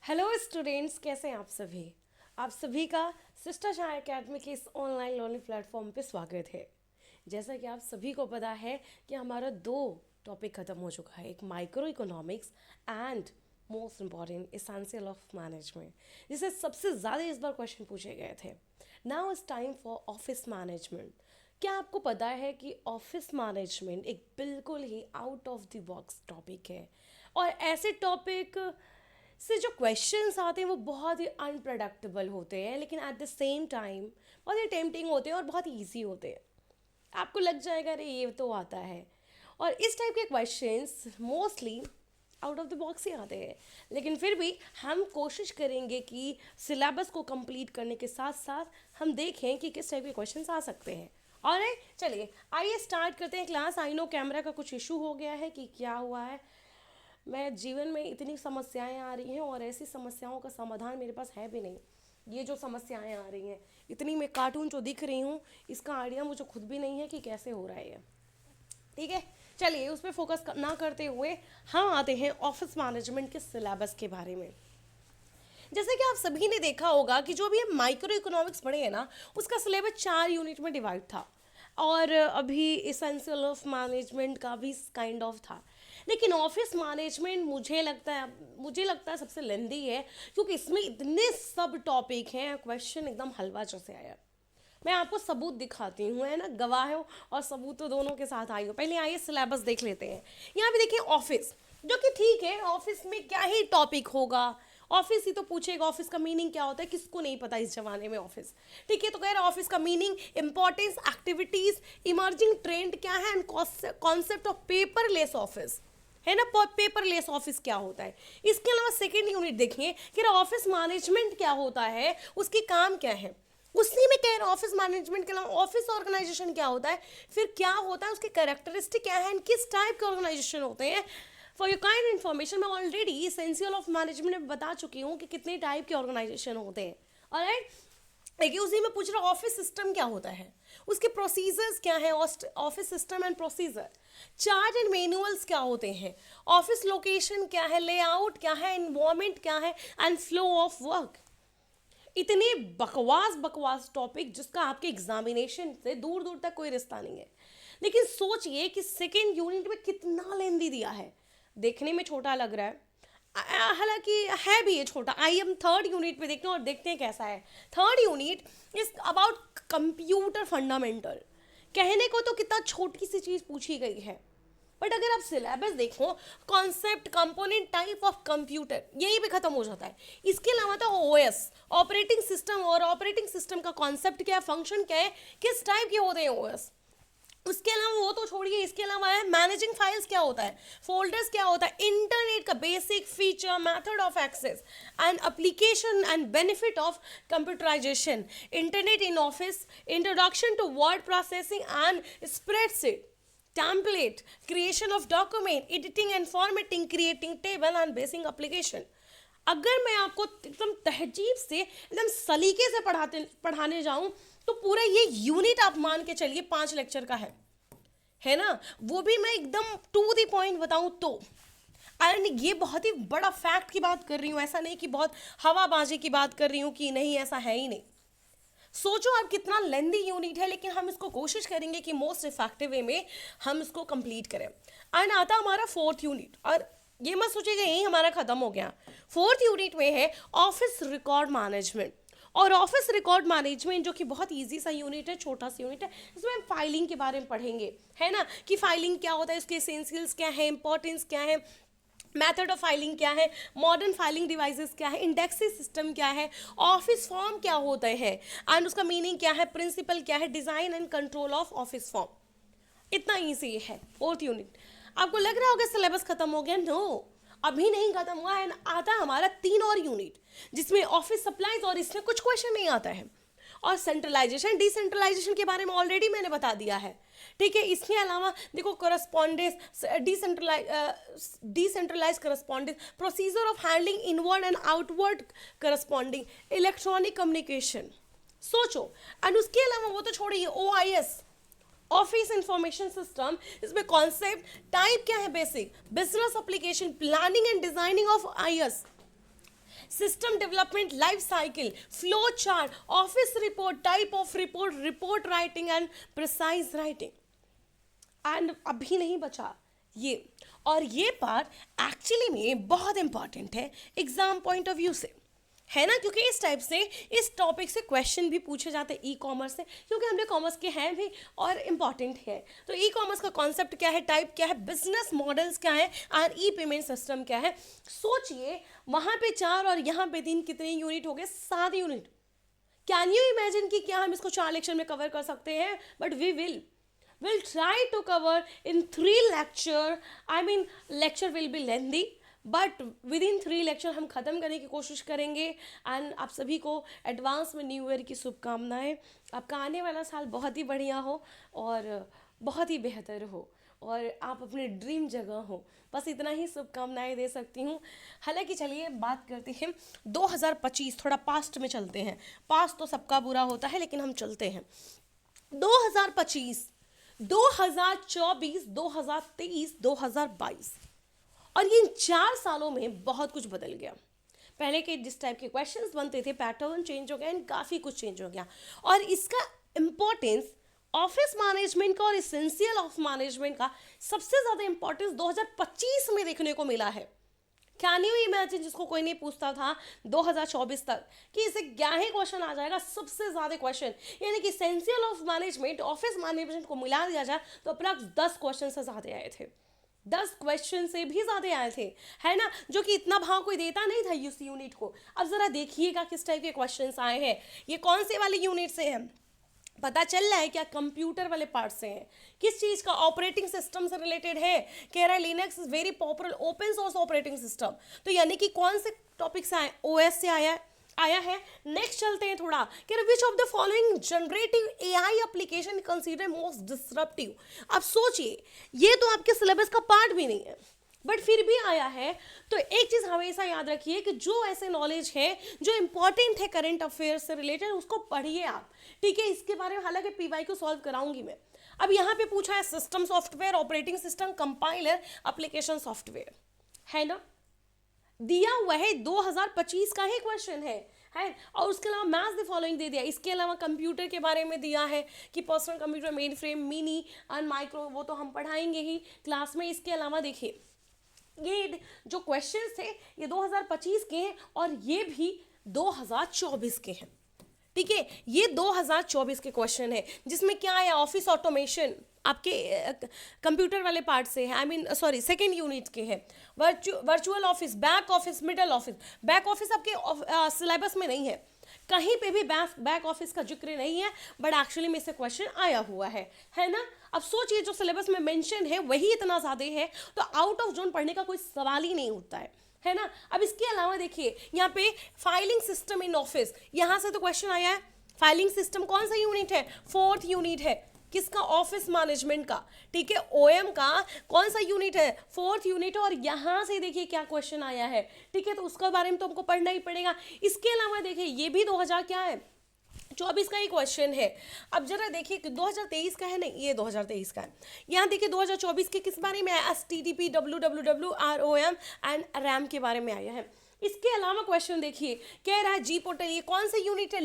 Hello students, कैसे हैं आप सभी का सिस्टर शाह एकेडमी के इस ऑनलाइन लर्निंग प्लेटफॉर्म पे स्वागत है। जैसा कि आप सभी को पता है कि हमारा दो टॉपिक ख़त्म हो चुका है, एक micro economics and most important essential of management, जिसे सबसे ज़्यादा इस बार क्वेश्चन पूछे गए थे। Now it's time for office management. क्या आपको पता है कि ऑफिस मैनेजमेंट एक बिल्कुल ही out of the box topic है, और ऐसे टॉपिक से जो क्वेश्चंस आते हैं वो बहुत ही अनप्रडिक्टेबल होते हैं, लेकिन एट द सेम टाइम बहुत ही टेम्पटिंग होते हैं और बहुत ही ईजी होते हैं। आपको लग जाएगा अरे ये तो आता है। और इस टाइप के questions mostly out of the box ही आते हैं, लेकिन फिर भी हम कोशिश करेंगे कि सिलेबस को कंप्लीट करने के साथ साथ हम देखें कि किस टाइप के क्वेश्चंस आ सकते हैं। और चलिए आइए स्टार्ट करते हैं क्लास। आई नो कैमरा का कुछ इशू हो गया है कि क्या हुआ है। मैं जीवन में इतनी समस्याएं आ रही हैं और ऐसी समस्याओं का समाधान मेरे पास है भी नहीं। ये जो समस्याएं आ रही हैं, इतनी मैं कार्टून जो दिख रही हूँ, इसका आइडिया मुझे खुद भी नहीं है कि कैसे हो रहा है ये। ठीक है, चलिए उस पर फोकस ना करते हुए हम आते हैं ऑफिस मैनेजमेंट के सिलेबस के बारे में। जैसे कि आप सभी ने देखा होगा कि जो भी हम माइक्रो इकोनॉमिक्स पढ़े हैं ना, उसका सिलेबस 4 यूनिट में डिवाइड था, और अभी इसेंशियल ऑफ मैनेजमेंट का भी काइंड ऑफ था। लेकिन ऑफिस मैनेजमेंट मुझे लगता है सबसे लेंदी है, क्योंकि इसमें इतने सब टॉपिक हैं, क्वेश्चन एकदम हलवा जैसे आया। मैं आपको सबूत दिखाती हूँ, है ना, गवाह और सबूत तो दोनों के साथ आई हो। पहले आइए सिलेबस देख लेते हैं। यहाँ पे देखिए ऑफिस, जो कि ठीक है, ऑफिस में क्या ही टॉपिक होगा, ऑफिस ही तो पूछेगा ऑफिस का मीनिंग क्या होता है, किसको नहीं पता इस जमाने में ऑफिस। ठीक है, तो कह रहा ऑफिस का meaning, importance, activities, emerging trend क्या है, and concept of paperless office, है ना, पेपरलेस ऑफिस क्या होता है। इसके अलावा सेकेंड यूनिट देखिए कि ऑफिस मैनेजमेंट क्या होता है, उसके काम क्या है। उसी में कह रहा ऑफिस मैनेजमेंट के अलावा ऑफिस ऑर्गेनाइजेशन क्या होता है, फिर क्या होता है, उसके कैरेक्टरिस्टिक क्या है, किस टाइप के ऑर्गेनाइजेशन होते हैं। फॉर योर काइंड इन्फॉर्मेशन, मैं ऑलरेडी एसेंशियल ऑफ मैनेजमेंट में बता चुकी हूँ कि कितने टाइप के ऑर्गेनाइजेशन होते हैं। ऑलराइट, देखिए उसी में पूछ रहा ऑफिस सिस्टम क्या होता है, उसके प्रोसीजर्स क्या है, office system and procedure, chart and manuals क्या होते हैं, ऑफिस लोकेशन क्या है, लेआउट क्या है, इन्वायरमेंट क्या है, एंड फ्लो ऑफ वर्क। इतने बकवास बकवास टॉपिक जिसका आपके एग्जामिनेशन से दूर दूर तक कोई रिश्ता नहीं है। लेकिन सोचिए कि सेकेंड यूनिट में कितना लेंदी दिया है। देखने में छोटा लग रहा है, हालांकि है भी ये छोटा। आइए हम थर्ड यूनिट पे देखते हैं और देखते हैं कैसा है। Third unit is about computer fundamental. कहने को तो कितना छोटी सी चीज़ पूछी गई है, बट अगर आप सिलेबस देखो, concept, component, type of computer, यही पे खत्म हो जाता है। इसके अलावा तो ओएस, ऑपरेटिंग सिस्टम, और ऑपरेटिंग सिस्टम का कॉन्सेप्ट क्या है, फंक्शन क्या है, किस टाइप के होते हैं ओएस। उसके अलावा वो तो छोड़िए, इसके अलावा है मैनेजिंग फाइल्स क्या होता है, फोल्डर्स क्या होता है, इंटरनेट का basic feature, method of access and application and benefit of computerization, internet in office, introduction to word processing and spreadsheet, template, creation of document, editing and formatting, creating table and basic application। अगर मैं आपको एकदम तहजीब से, एकदम सलीके से पढ़ाने जाऊं तो पूरा ये यूनिट आप मान के चलिए 5 लेक्चर का है ना। वो भी मैं एकदम टू द पॉइंट बताऊं तो। एंड ये बहुत ही बड़ा फैक्ट की बात कर रही हूँ, ऐसा नहीं कि बहुत हवाबाजी की बात कर रही हूँ कि नहीं, ऐसा है ही नहीं। सोचो आप कितना लेंदी यूनिट है, लेकिन हम इसको कोशिश करेंगे कि मोस्ट इफेक्टिव वे में हम इसको कंप्लीट करें। एंड आता हमारा फोर्थ यूनिट, और ये मत सोचिएगा यही हमारा खत्म हो गया। फोर्थ यूनिट में है ऑफिस रिकॉर्ड मैनेजमेंट। और ऑफिस रिकॉर्ड मैनेजमेंट जो कि बहुत इजी सा यूनिट है, छोटा सा यूनिट है, इसमें हम फाइलिंग के बारे में पढ़ेंगे, है ना, कि फाइलिंग क्या होता है, उसके एसेंशियल्स क्या है, इंपॉर्टेंस क्या है, मेथड ऑफ फाइलिंग क्या है, मॉडर्न फाइलिंग डिवाइसेस क्या है, इंडेक्सिंग सिस्टम क्या है, ऑफिस फॉर्म क्या होता है एंड उसका मीनिंग क्या है, प्रिंसिपल क्या है, design and control of office form. इतना ईजी है फोर्थ यूनिट। आपको लग रहा होगा सिलेबस खत्म हो गया, नो, अभी नहीं खत्म हुआ है। आता हमारा 3 और यूनिट, जिसमें ऑफिस सप्लाईज, और इसमें कुछ क्वेश्चन नहीं आता है, और सेंट्रलाइजेशन, डिसेंट्रलाइजेशन के बारे में ऑलरेडी मैंने बता दिया है। ठीक है, इसके अलावा देखो correspondence, decentralize correspondence, procedure of handling inward and outward corresponding, electronic communication. सोचो, एंड उसके अलावा वो तो छोड़िए, OIS, ऑफिस इंफॉर्मेशन सिस्टम, इसमें कॉन्सेप्ट, टाइप क्या है, basic, business application, planning and designing of IS, system development life cycle, flow chart, office report, type of report, report writing and precise writing. And अभी नहीं बचा ये, और ये part actually में बहुत इंपॉर्टेंट है एग्जाम पॉइंट ऑफ व्यू से, है ना, क्योंकि इस टाइप से इस टॉपिक से क्वेश्चन भी पूछे जाते हैं ई कॉमर्स से, क्योंकि हम लोग कॉमर्स के हैं भी और इम्पॉर्टेंट है। तो ई कॉमर्स का कॉन्सेप्ट क्या है, टाइप क्या है, बिजनेस मॉडल्स क्या है और ई पेमेंट सिस्टम क्या है। सोचिए वहाँ पे 4 और यहाँ पे 3, कितने यूनिट हो गए, 7 यूनिट। कैन यू इमेजिन कि क्या हम इसको 4 लेक्चर में कवर कर सकते हैं, but we will try to cover in 3 lecture. I mean lecture will be lengthy, but with in 3 lecture हम ख़त्म करने की कोशिश करेंगे। एंड आप सभी को एडवांस में न्यू ईयर की शुभकामनाएं। आपका आने वाला साल बहुत ही बढ़िया हो और बहुत ही बेहतर हो और आप अपने ड्रीम जगह हो, बस इतना ही शुभकामनाएं दे सकती हूँ। हालांकि चलिए बात करते हैं 2025, थोड़ा पास्ट में चलते हैं। पास्ट तो सबका बुरा होता है, लेकिन हम चलते हैं 2025, 2024, 2023, 2022, और इन 4 सालों में बहुत कुछ बदल गया। पहले के जिस टाइप के क्वेश्चंस बनते थे, पैटर्न चेंज हो गया एंड काफ़ी कुछ चेंज हो गया। और इसका इम्पोर्टेंस ऑफिस मैनेजमेंट का और एसेंशियल ऑफ मैनेजमेंट का सबसे ज़्यादा इम्पोर्टेंस 2025 में देखने को मिला है। कैन यू इमेजिन, जिसको कोई नहीं पूछता था 2024 तक, कि इसे क्या ही क्वेश्चन आ जाएगा, सबसे ज़्यादा क्वेश्चन, यानी कि essential of management office management को मिला दिया जाए तो अप्रॉक्स 10 क्वेश्चन से ज़्यादा आए थे। 10 क्वेश्चन से भी ज़्यादा आए थे, है ना, जो कि इतना भाव कोई देता नहीं था इस यूनिट को। अब ज़रा देखिएगा किस टाइप के क्वेश्चंस आए हैं, ये कौन से वाले यूनिट से हैं, पता चल रहा है क्या, कंप्यूटर वाले पार्ट से है, किस चीज़ का, ऑपरेटिंग सिस्टम से रिलेटेड है। कह रहा है Linux is very popular open source operating system, तो यानी कि कौन से टॉपिक से आए, ओएस से आया है। नेक्स्ट चलते हैं थोड़ा, कि which of the following generative AI application consider most disruptive. अब सोचिए, ये तो आपके सिलेबस का पार्ट भी नहीं है, बट फिर भी आया है। तो एक चीज़ हमेशा याद रखिए कि जो ऐसे नॉलेज है जो इंपॉर्टेंट है करंट अफेयर्स से रिलेटेड, उसको पढ़िए आप, ठीक है। इसके बारे में हालांकि पीवाई को सॉल्व कराऊंगी मैं। अब यहाँ पे पूछा है system software, operating system, compiler, application software, है ना, दिया हुआ है 2025 का ही क्वेश्चन है। और उसके अलावा मैथ्स द फॉलोइंग दे दिया। इसके अलावा कंप्यूटर के बारे में दिया है कि personal computer, main frame, mini and micro, वो तो हम पढ़ाएंगे ही क्लास में। इसके अलावा देखिए, ये जो क्वेश्चंस थे ये 2025 के हैं और ये भी 2024 के हैं, ठीक है। ये 2024 के क्वेश्चन है, जिसमें क्या है, ऑफिस ऑटोमेशन आपके कंप्यूटर वाले पार्ट से है, सेकेंड यूनिट के हैं। Virtual office, back office, middle office. Back office आपके सिलेबस में नहीं है, कहीं पे भी बैक ऑफिस का जिक्र नहीं है, बट एक्चुअली में से क्वेश्चन आया हुआ है ना। अब सोचिए, जो सिलेबस में मेंशन है वही इतना ज़्यादा है, तो आउट ऑफ जोन पढ़ने का कोई सवाल ही नहीं उठता है ना। अब इसके अलावा देखिए, यहाँ पे फाइलिंग सिस्टम इन ऑफिस, यहाँ से तो क्वेश्चन आया है। फाइलिंग सिस्टम कौन सा यूनिट है, 4th यूनिट है, किसका, ऑफिस मैनेजमेंट का, ठीक है। ओएम का कौन सा यूनिट है, 4th यूनिट है, और यहाँ से देखिए क्या क्वेश्चन आया है, ठीक है। तो उसके बारे में तो हमको पढ़ना ही पड़ेगा। इसके अलावा देखिए, ये भी 2000 क्या है, 24 का ही क्वेश्चन है। अब जरा देखिए, 2023 का है नहीं, ये 2023 का है। यहाँ देखिए 2024 के किस बारे में आया, HTTP, WWW, ROM and RAM के बारे में आया है। इसके अलावा क्वेश्चन देखिए, कह रहा है जी पोर्टल, ये कौन सा यूनिट है,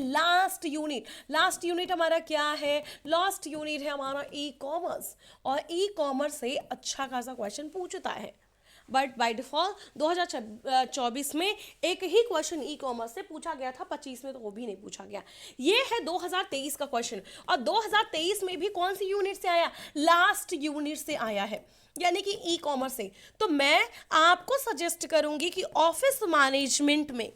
लास्ट यूनिट हमारा क्या है, लास्ट यूनिट है हमारा ई कॉमर्स, और ई कॉमर्स से अच्छा खासा क्वेश्चन पूछता है। बट बाय डिफॉल्ट 2024 में एक ही क्वेश्चन ई कॉमर्स से पूछा गया था, 25 में तो वो भी नहीं पूछा गया। ये है 2023 का क्वेश्चन, और 2023 में भी कौन सी यूनिट से आया, लास्ट यूनिट से आया है, यानी कि ई कॉमर्स से। तो मैं आपको सजेस्ट करूंगी कि ऑफिस मैनेजमेंट में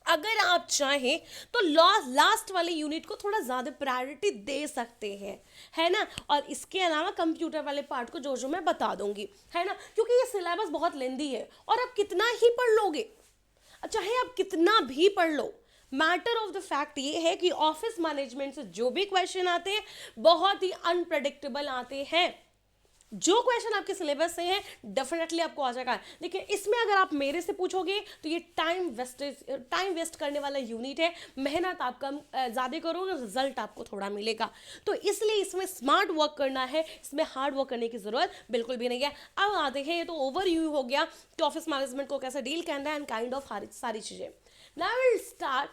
अगर आप चाहें तो लास्ट वाले यूनिट को थोड़ा ज़्यादा प्रायोरिटी दे सकते हैं, है ना। और इसके अलावा कंप्यूटर वाले पार्ट को जो मैं बता दूंगी, है ना, क्योंकि ये सिलेबस बहुत लेंदी है और आप कितना ही पढ़ लोगे, चाहे आप कितना भी पढ़ लो, मैटर ऑफ द फैक्ट ये है कि ऑफिस मैनेजमेंट से जो भी क्वेश्चन आते हैं बहुत ही अनप्रेडिक्टेबल आते हैं, जो क्वेश्चन आपके सिलेबस से है डेफिनेटली आपको आ जाएगा, लेकिन इसमें अगर आप मेरे से पूछोगे तो ये टाइम वेस्ट करने वाला यूनिट है। मेहनत आप कम ज़्यादा करोगे, रिजल्ट आपको थोड़ा मिलेगा। तो इसलिए इसमें स्मार्ट वर्क करना है, इसमें हार्ड वर्क करने की ज़रूरत बिल्कुल भी नहीं है। अब आते हैं, ये तो ओवरव्यू हो गया कि ऑफिस मैनेजमेंट को कैसे डील करना है एंड काइंड ऑफ सारी चीज़ें। Now will start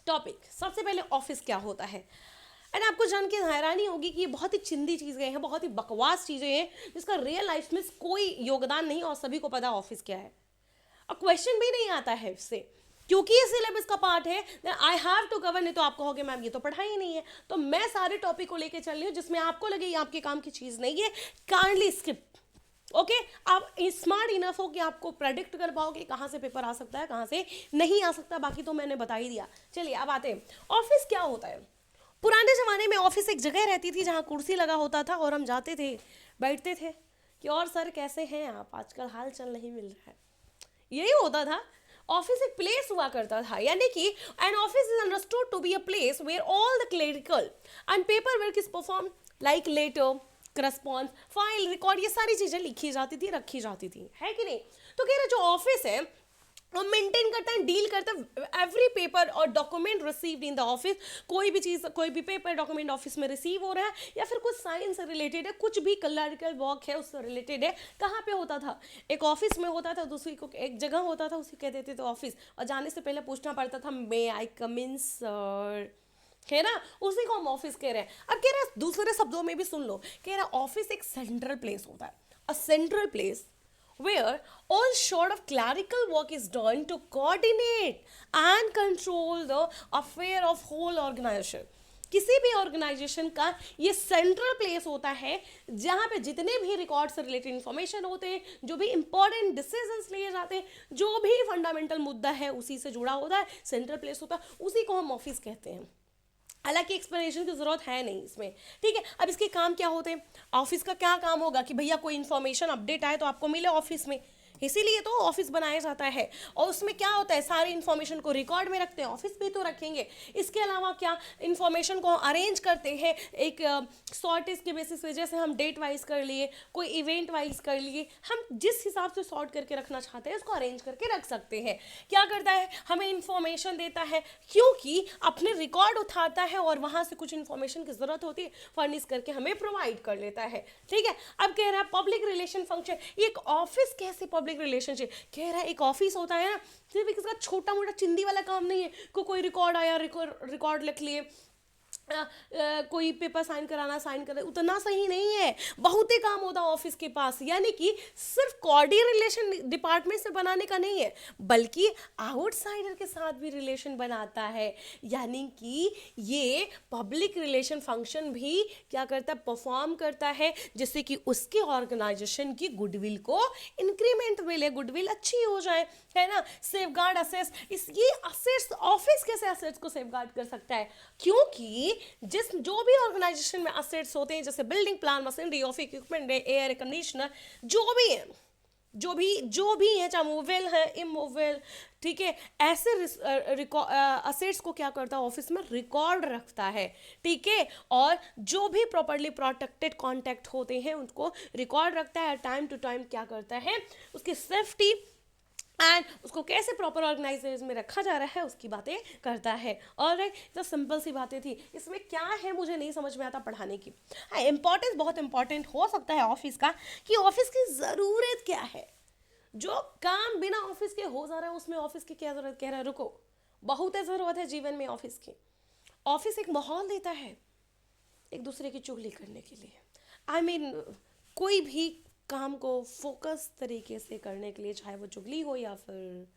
topic. सबसे पहले ऑफिस क्या होता है, एंड आपको जान के हैरानी होगी कि ये बहुत ही चिंदी चीज़ें हैं, बहुत ही बकवास चीज़ें हैं जिसका रियल लाइफ में कोई योगदान नहीं, और सभी को पता ऑफिस क्या है। और क्वेश्चन भी नहीं आता है इससे, क्योंकि ये सिलेबस का पार्ट है। आई हैव टू कवर, नहीं तो आप कहोगे मैम ये तो पढ़ा ही नहीं है। तो मैं सारे टॉपिक को लेके चल रही हूँ, जिसमें आपको लगे ये आपके काम की चीज़ नहीं है, काइंडली स्किप। ओके, आप स्मार्ट इनफ हो कि आपको प्रेडिक्ट कर पाओ कि कहाँ से पेपर आ सकता है, कहाँ से नहीं आ सकता। बाकी तो मैंने बता ही दिया। चलिए अब आते हैं, ऑफिस क्या होता है। पुराने ज़माने में ऑफिस एक जगह रहती थी जहाँ कुर्सी लगा होता था और हम जाते थे, बैठते थे कि और सर कैसे हैं आप, आजकल हाल चाल नहीं मिल रहा है, यही होता था। ऑफिस एक प्लेस हुआ करता था, यानी कि an office is understood to be a place where all the clerical and paper work is perform, like letter, correspondence, file, record, ये सारी चीज़ें लिखी जाती थी, रखी जाती थी, है कि नहीं। तो कह रहे जो ऑफिस है वो मेंटेन करता है, डील करता है एवरी पेपर और document received in the office. कोई भी चीज़, कोई भी पेपर डॉक्यूमेंट ऑफिस में रिसीव हो रहा है, या फिर कुछ साइंस से रिलेटेड है, कुछ भी क्लरिकल वर्क है उससे रिलेटेड है, कहाँ पे होता था, एक ऑफिस में होता था। दूसरी को एक जगह होता था, उसी कह देते थे ऑफिस, और जाने से पहले पूछना पड़ता था मे आई कम इन सर, है ना, उसी को हम ऑफिस कह रहे हैं। अब कह रहे हैं दूसरे शब्दों में भी सुन लो, कह रहा ऑफिस एक सेंट्रल प्लेस होता है, a central place where all sort of clerical work is done to coordinate and control the affair of whole organization। किसी भी ऑर्गेनाइजेशन का ये सेंट्रल प्लेस होता है जहाँ पे जितने भी रिकॉर्ड से रिलेटेड इंफॉर्मेशन होते हैं, जो भी इंपॉर्टेंट डिसीजंस लिए जाते हैं, जो भी फंडामेंटल मुद्दा है उसी से जुड़ा होता है, सेंट्रल प्लेस होता है, उसी को हम ऑफिस कहते हैं। हालांकि एक्सप्लेनेशन की जरूरत है नहीं इसमें, ठीक है। अब इसके काम क्या होते हैं, ऑफिस का क्या काम होगा कि भैया कोई इन्फॉर्मेशन अपडेट आए तो आपको मिले ऑफिस में, इसीलिए तो ऑफिस बनाया जाता है। और उसमें क्या होता है, सारी इन्फॉर्मेशन को रिकॉर्ड में रखते हैं, ऑफिस भी तो रखेंगे। इसके अलावा क्या, इन्फॉर्मेशन को अरेंज करते हैं एक सॉर्टेज के बेसिस पे, जैसे हम डेट वाइज कर लिए, कोई इवेंट वाइज कर लिए, हम जिस हिसाब से सॉर्ट करके रखना चाहते हैं उसको अरेंज करके रख सकते हैं। क्या करता है, हमें इन्फॉर्मेशन देता है, क्योंकि अपने रिकॉर्ड उठाता है और वहाँ से कुछ इन्फॉर्मेशन की जरूरत होती है, फर्निश करके हमें प्रोवाइड कर लेता है, ठीक है। अब कह रहा है पब्लिक रिलेशन फंक्शन, एक ऑफिस कैसे पब्लिक रिलेशनशिप, कह रहा है एक ऑफिस होता है ना, सिर्फ इसका छोटा मोटा चिंदी वाला काम नहीं है, कोई रिकॉर्ड आया, रिकॉर्ड लिख लिए, कोई पेपर साइन कराना, साइन कर, उतना सही नहीं है, बहुत ही काम होता है ऑफिस के पास। यानी कि सिर्फ कॉर्डियल रिलेशन डिपार्टमेंट से बनाने का नहीं है, बल्कि आउटसाइडर के साथ भी रिलेशन बनाता है। यानी कि ये पब्लिक रिलेशन फंक्शन भी क्या करता है, परफॉर्म करता है, जिससे कि उसके ऑर्गेनाइजेशन की गुडविल को इंक्रीमेंट मिले, गुडविल अच्छी हो जाए, है ना। सेफगार्ड असेट्स, इस ये असेट्स, ऑफिस कैसे असेट्स को सेफगार्ड कर सकता है, क्योंकि जो भी ऑर्गेनाइजेशन में असेट्स होते हैं, जैसे building, plan, machinery, office equipment, air conditioner, जो भी है, जो भी है, चाहे मूवेल है, इमूवेल, ठीक है, ऐसे असेट्स को क्या करता है, ऑफिस में रिकॉर्ड रखता है, ठीक है। और जो भी प्रॉपर्ली प्रोटेक्टेड कॉन्टैक्ट होते हैं उनको रिकॉर्ड रखता है, टाइम टू टाइम क्या करता है, उसकी सेफ्टी एंड उसको कैसे प्रॉपर ऑर्गेनाइजेशन में रखा जा रहा है उसकी बातें करता है। और तो सिंपल सी बातें थी, इसमें क्या है मुझे नहीं समझ में आता पढ़ाने की। हाँ, इंपॉर्टेंस बहुत इंपॉर्टेंट हो सकता है ऑफिस का, कि ऑफिस की ज़रूरत क्या है, जो काम बिना ऑफिस के हो जा रहा है उसमें ऑफिस की क्या ज़रूरत, कह रहा है रुको, बहुत ज़रूरत है जीवन में ऑफिस की। ऑफिस एक माहौल देता है एक दूसरे की चुगली करने के लिए, आई मीन कोई भी काम को फोकस तरीके से करने के लिए, चाहे वो चुगली हो या फिर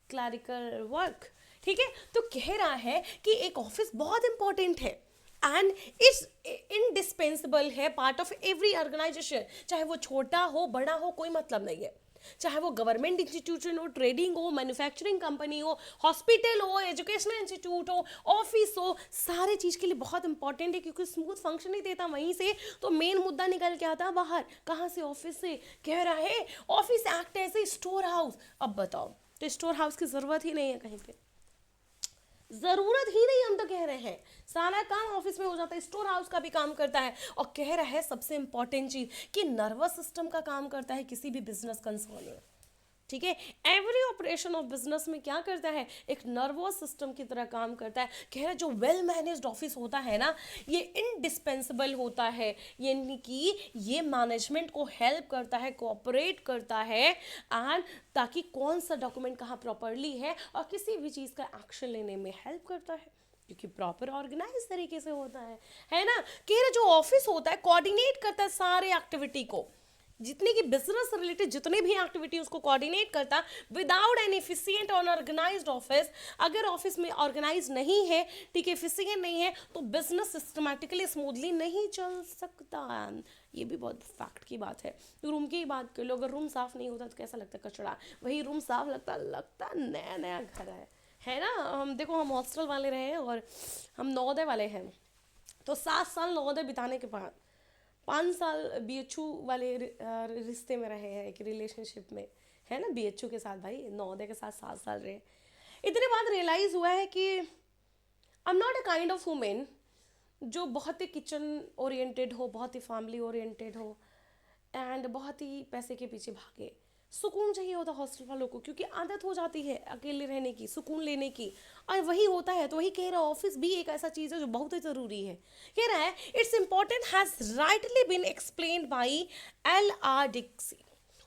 क्लरिकल वर्क, ठीक है। तो कह रहा है कि एक ऑफिस बहुत इंपॉर्टेंट है एंड इट्स इंडिस्पेंसिबल है, पार्ट ऑफ एवरी ऑर्गेनाइजेशन, चाहे वो छोटा हो बड़ा हो कोई मतलब नहीं है, चाहे वो गवर्नमेंट इंस्टीट्यूशन हो, ट्रेडिंग हो, मैन्युफैक्चरिंग कंपनी हो, हॉस्पिटल हो, एजुकेशनल इंस्टीट्यूट हो, ऑफिस हो, सारे चीज़ के लिए बहुत इंपॉर्टेंट है, क्योंकि स्मूथ फंक्शन नहीं देता वहीं से, तो मेन मुद्दा निकल के आता है बाहर, कहाँ से, ऑफिस से। कह रहा है office act as a store house. अब बताओ, तो स्टोर हाउस की ज़रूरत ही नहीं है कहीं पे, जरूरत ही नहीं, हम तो कह रहे हैं सारा काम ऑफिस में हो जाता है, स्टोर हाउस का भी काम करता है, और कह रहा है सबसे इंपॉर्टेंट चीज कि नर्वस सिस्टम का काम करता है किसी भी बिजनेस कंसर्न में। ठीक है, एवरी ऑपरेशन ऑफ बिजनेस में क्या करता है, एक नर्वस सिस्टम की तरह काम करता है। कह रहा है जो वेल मैनेज्ड ऑफिस होता है ना, ये इंडिस्पेंसिबल होता है, यानी कि ये मैनेजमेंट को हेल्प करता है, कोऑपरेट करता है, एंड ताकि कौन सा डॉक्यूमेंट कहाँ प्रॉपरली है और किसी भी चीज़ का एक्शन लेने में हेल्प करता है, क्योंकि प्रॉपर ऑर्गेनाइज तरीके से होता है ना। कह रहे जो ऑफिस होता है कोऑर्डिनेट करता है सारे एक्टिविटी को, जितने की बिजनेस से रिलेटेड जितने भी एक्टिविटी उसको कोऑर्डिनेट करता। विदाउट एन एफिशिएंट और ऑर्गेनाइज्ड ऑफिस, अगर ऑफिस में ऑर्गेनाइज नहीं है, ठीक है, एफिशिएंट नहीं है, तो बिजनेस सिस्टमैटिकली स्मूथली नहीं चल सकता। ये भी बहुत फैक्ट की बात है। तो रूम की ही बात कर लो, अगर रूम साफ नहीं होता तो कैसा लगता है, कचड़ा। वही रूम साफ लगता नया नया घर है ना। हम देखो, हम हॉस्टल वाले रहे हैं और हम नवोदय वाले हैं, तो 7 साल नवोदय बिताने के बाद 5 साल बीएचयू वाले रिश्ते में रहे हैं, एक रिलेशनशिप में, है ना, बीएचयू के साथ, भाई नवोदय के साथ 7 साल रहे। इतने बाद रियलाइज हुआ है कि I am not a kind of women जो बहुत ही किचन ओरिएंटेड हो, बहुत ही फैमिली ओरिएंटेड हो, एंड बहुत ही पैसे के पीछे भागे। सुकून चाहिए होता हॉस्टल वालों को, क्योंकि आदत हो जाती है अकेले रहने की, सुकून लेने की, और वही होता है। तो वही कह रहा है, ऑफिस भी एक ऐसा चीज़ है जो बहुत ही ज़रूरी है। कह रहा है it's important has rightly been explained by L.R. Dicksee.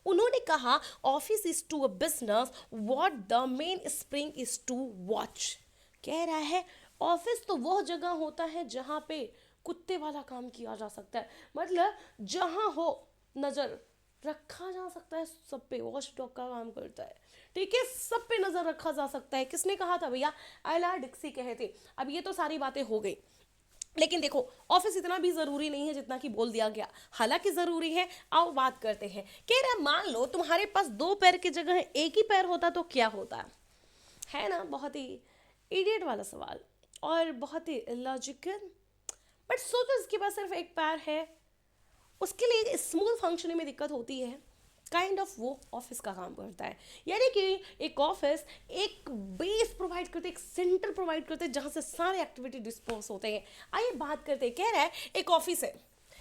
उन्होंने कहा office is to a business what the main spring is to watch. कह रहा है ऑफिस तो वह जगह होता है जहाँ पे कुत्ते वाला काम किया जा सकता है, मतलब जहाँ हो नज़र रखा जा सकता है, सब पे वॉच डॉग का काम करता है, ठीक है, सब पे नजर रखा जा सकता है। किसने कहा था भैया, L.R. डिक्सी कहे थे। अब ये तो सारी बातें हो गई, लेकिन देखो ऑफिस इतना भी जरूरी नहीं है जितना कि बोल दिया गया, हालांकि जरूरी है। आओ बात करते हैं। कह रहा मान लो तुम्हारे पास 2 पैर की जगह एक ही पैर होता तो क्या होता, है ना। बहुत ही इडियट वाला सवाल और बहुत ही लॉजिकल, बट सोचो इसके पास सिर्फ एक पैर है, उसके लिए स्मूथ फंक्शनिंग में दिक्कत होती है, काइंड ऑफ वो ऑफिस का काम करता है। यानी कि एक ऑफिस एक बेस प्रोवाइड करते, एक सेंटर प्रोवाइड करते हैं जहाँ से सारे एक्टिविटी डिस्पोज होते हैं। आइए बात करते हैं। कह रहा है एक ऑफिस है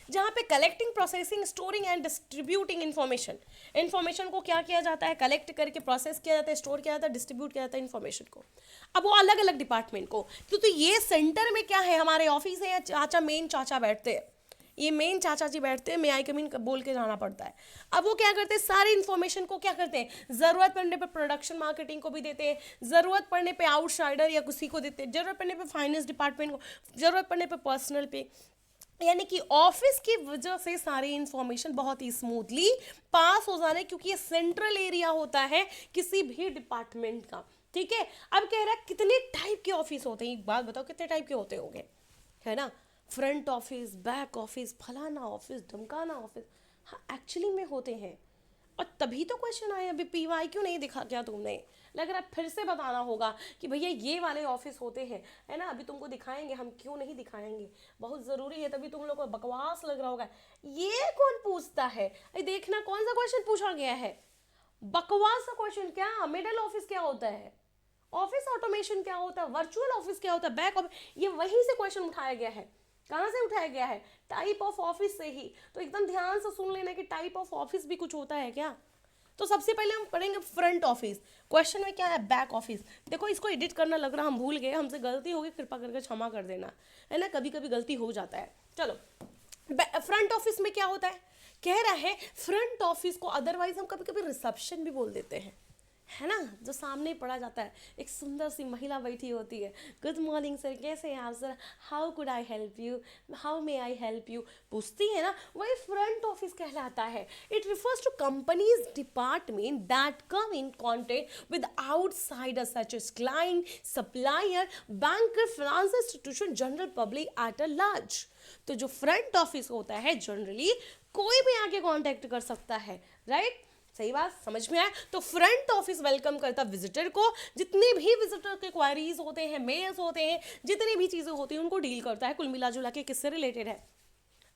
जहाँ पे collecting, processing, storing and distributing information को क्या किया जाता है, कलेक्ट करके प्रोसेस किया जाता है, स्टोर किया जाता है, डिस्ट्रीब्यूट किया जाता है इन्फॉर्मेशन को। अब वो अलग अलग डिपार्टमेंट को, तो ये सेंटर में क्या है, हमारे ऑफिस है या चाचा, मेन चाचा बैठते हैं, ये मेन चाचा जी बैठते हैं, मैं आई कमीन बोल के जाना पड़ता है। अब वो क्या करते हैं, सारी इन्फॉर्मेशन को क्या करते हैं, ज़रूरत पड़ने पे प्रोडक्शन मार्केटिंग को भी देते हैं, ज़रूरत पड़ने पे आउटसाइडर या किसी को देते हैं, ज़रूरत पड़ने पे फाइनेंस डिपार्टमेंट को, ज़रूरत पड़ने पे पर्सनल पे। यानी कि ऑफिस की वजह से सारी इंफॉर्मेशन बहुत ही स्मूथली पास हो जा रही है, क्योंकि ये सेंट्रल एरिया होता है किसी भी डिपार्टमेंट का। ठीक है, अब कह रहा है कितने टाइप के ऑफिस होते हैं, एक बात बताओ कितने टाइप के होते होंगे, है ना। फ्रंट ऑफिस, बैक ऑफिस, फलाना ऑफिस, धमकाना ऑफिस, हाँ एक्चुअली में होते हैं। और तभी तो क्वेश्चन आए, अभी पीवाई क्यों नहीं दिखा क्या तुमने, लग रहा है फिर से बताना होगा कि भैया ये वाले ऑफिस होते हैं, है ना। अभी तुमको दिखाएंगे, हम क्यों नहीं दिखाएंगे, बहुत ज़रूरी है, तभी तुम लोग को बकवास लग रहा होगा। ये कौन पूछता है, अरे देखना कौन सा क्वेश्चन पूछा गया है, बकवास सा क्वेश्चन। क्या मिडिल ऑफिस क्या होता है, ऑफिस ऑटोमेशन क्या होता है, वर्चुअल ऑफिस क्या होता है, बैक ऑफिस, ये वहीं से क्वेश्चन उठाया गया है। कहाँ से उठाया गया है, टाइप ऑफ ऑफिस से ही। तो एकदम ध्यान से सुन लेना कि टाइप ऑफ ऑफिस भी कुछ होता है क्या। तो सबसे पहले हम पढ़ेंगे फ्रंट ऑफिस, क्वेश्चन में क्या है बैक ऑफिस। देखो इसको एडिट करना लग रहा, हम भूल गए, हमसे गलती होगी, कृपा करके क्षमा कर देना, है ना, कभी कभी गलती हो जाता है। चलो, फ्रंट ऑफिस में क्या होता है, कह रहा है फ्रंट ऑफिस को अदरवाइज हम कभी कभी रिसेप्शन भी बोल देते हैं, है ना, जो सामने पढ़ा जाता है, एक सुंदर सी महिला बैठी होती है, गुड मॉर्निंग सर, कैसे हैं आप sir, how could I help you, how may I help you, पूछती है ना, वही फ्रंट ऑफिस कहलाता है। It refers to companies department that come in contact with outsider such as client, supplier, banker, finance institution, general public at a large. तो जो front office होता है जनरली कोई भी आके कांटेक्ट कर सकता है, राइट, सही बात समझ में आया। तो फ्रंट ऑफिस वेलकम करता विजिटर को, जितने भी विजिटर के क्वारीज होते हैं, मेल्स होते हैं, जितनी भी चीज़ें होती हैं उनको डील करता है, कुल मिला जुला के किससे रिलेटेड है।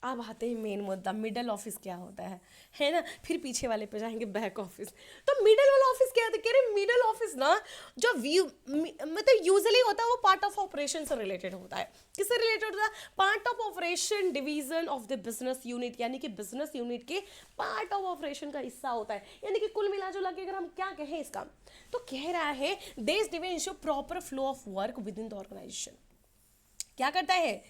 अब आते हैं मेन मुद्दा, मिडल ऑफिस क्या होता है ना, फिर पीछे वाले पे जाएंगे बैक ऑफिस। तो मिडल वाला ऑफिस क्या है, कह रहे मिडल ऑफिस ऑफिस ना जो मतलब यूजुअली होता है वो पार्ट ऑफ ऑपरेशन से रिलेटेड होता है। किससे रिलेटेड होता है? Part of operation division of the business unit, यानी कि बिजनेस यूनिट के पार्ट ऑफ ऑपरेशन का हिस्सा होता है। यानी कि कुल मिला जुला के अगर हम क्या कहें इसका, तो कह रहा है this division ensure proper flow of work within the organization. क्या करता है?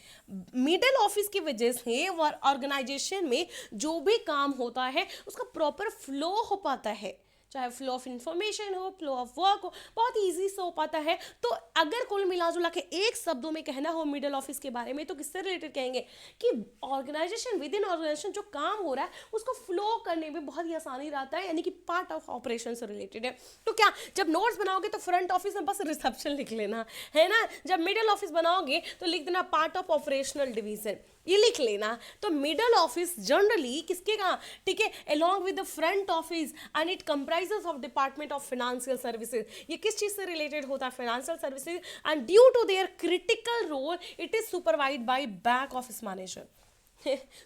मिडल ऑफिस की वजह से ऑर्गेनाइजेशन में जो भी काम होता है उसका प्रॉपर फ्लो हो पाता है, चाहे फ्लो ऑफ इंफॉर्मेशन हो, फ्लो ऑफ वर्क हो, बहुत इजी से हो पाता है। तो अगर कुल मिलाजुला के एक शब्दों में कहना हो मिडल ऑफिस के बारे में, तो किससे रिलेटेड कहेंगे कि ऑर्गेनाइजेशन, विद इन ऑर्गेनाइजेशन जो काम हो रहा है उसको फ्लो करने में बहुत ही आसानी रहता है, यानी कि पार्ट ऑफ ऑपरेशन से रिलेटेड है। तो क्या जब नोट्स बनाओगे तो फ्रंट ऑफिस में बस रिसेप्शन लिख लेना है ना, जब मिडल ऑफिस बनाओगे तो लिख देना पार्ट ऑफ ऑपरेशनल डिवीजन, ये लिख लेना। तो मिडल ऑफिस जनरली किसके का, ठीक है, along with the front office and it comprises of department of financial services. ये किस चीज से रिलेटेड होता है? Financial services. And due to their critical role it is supervised by back office manager.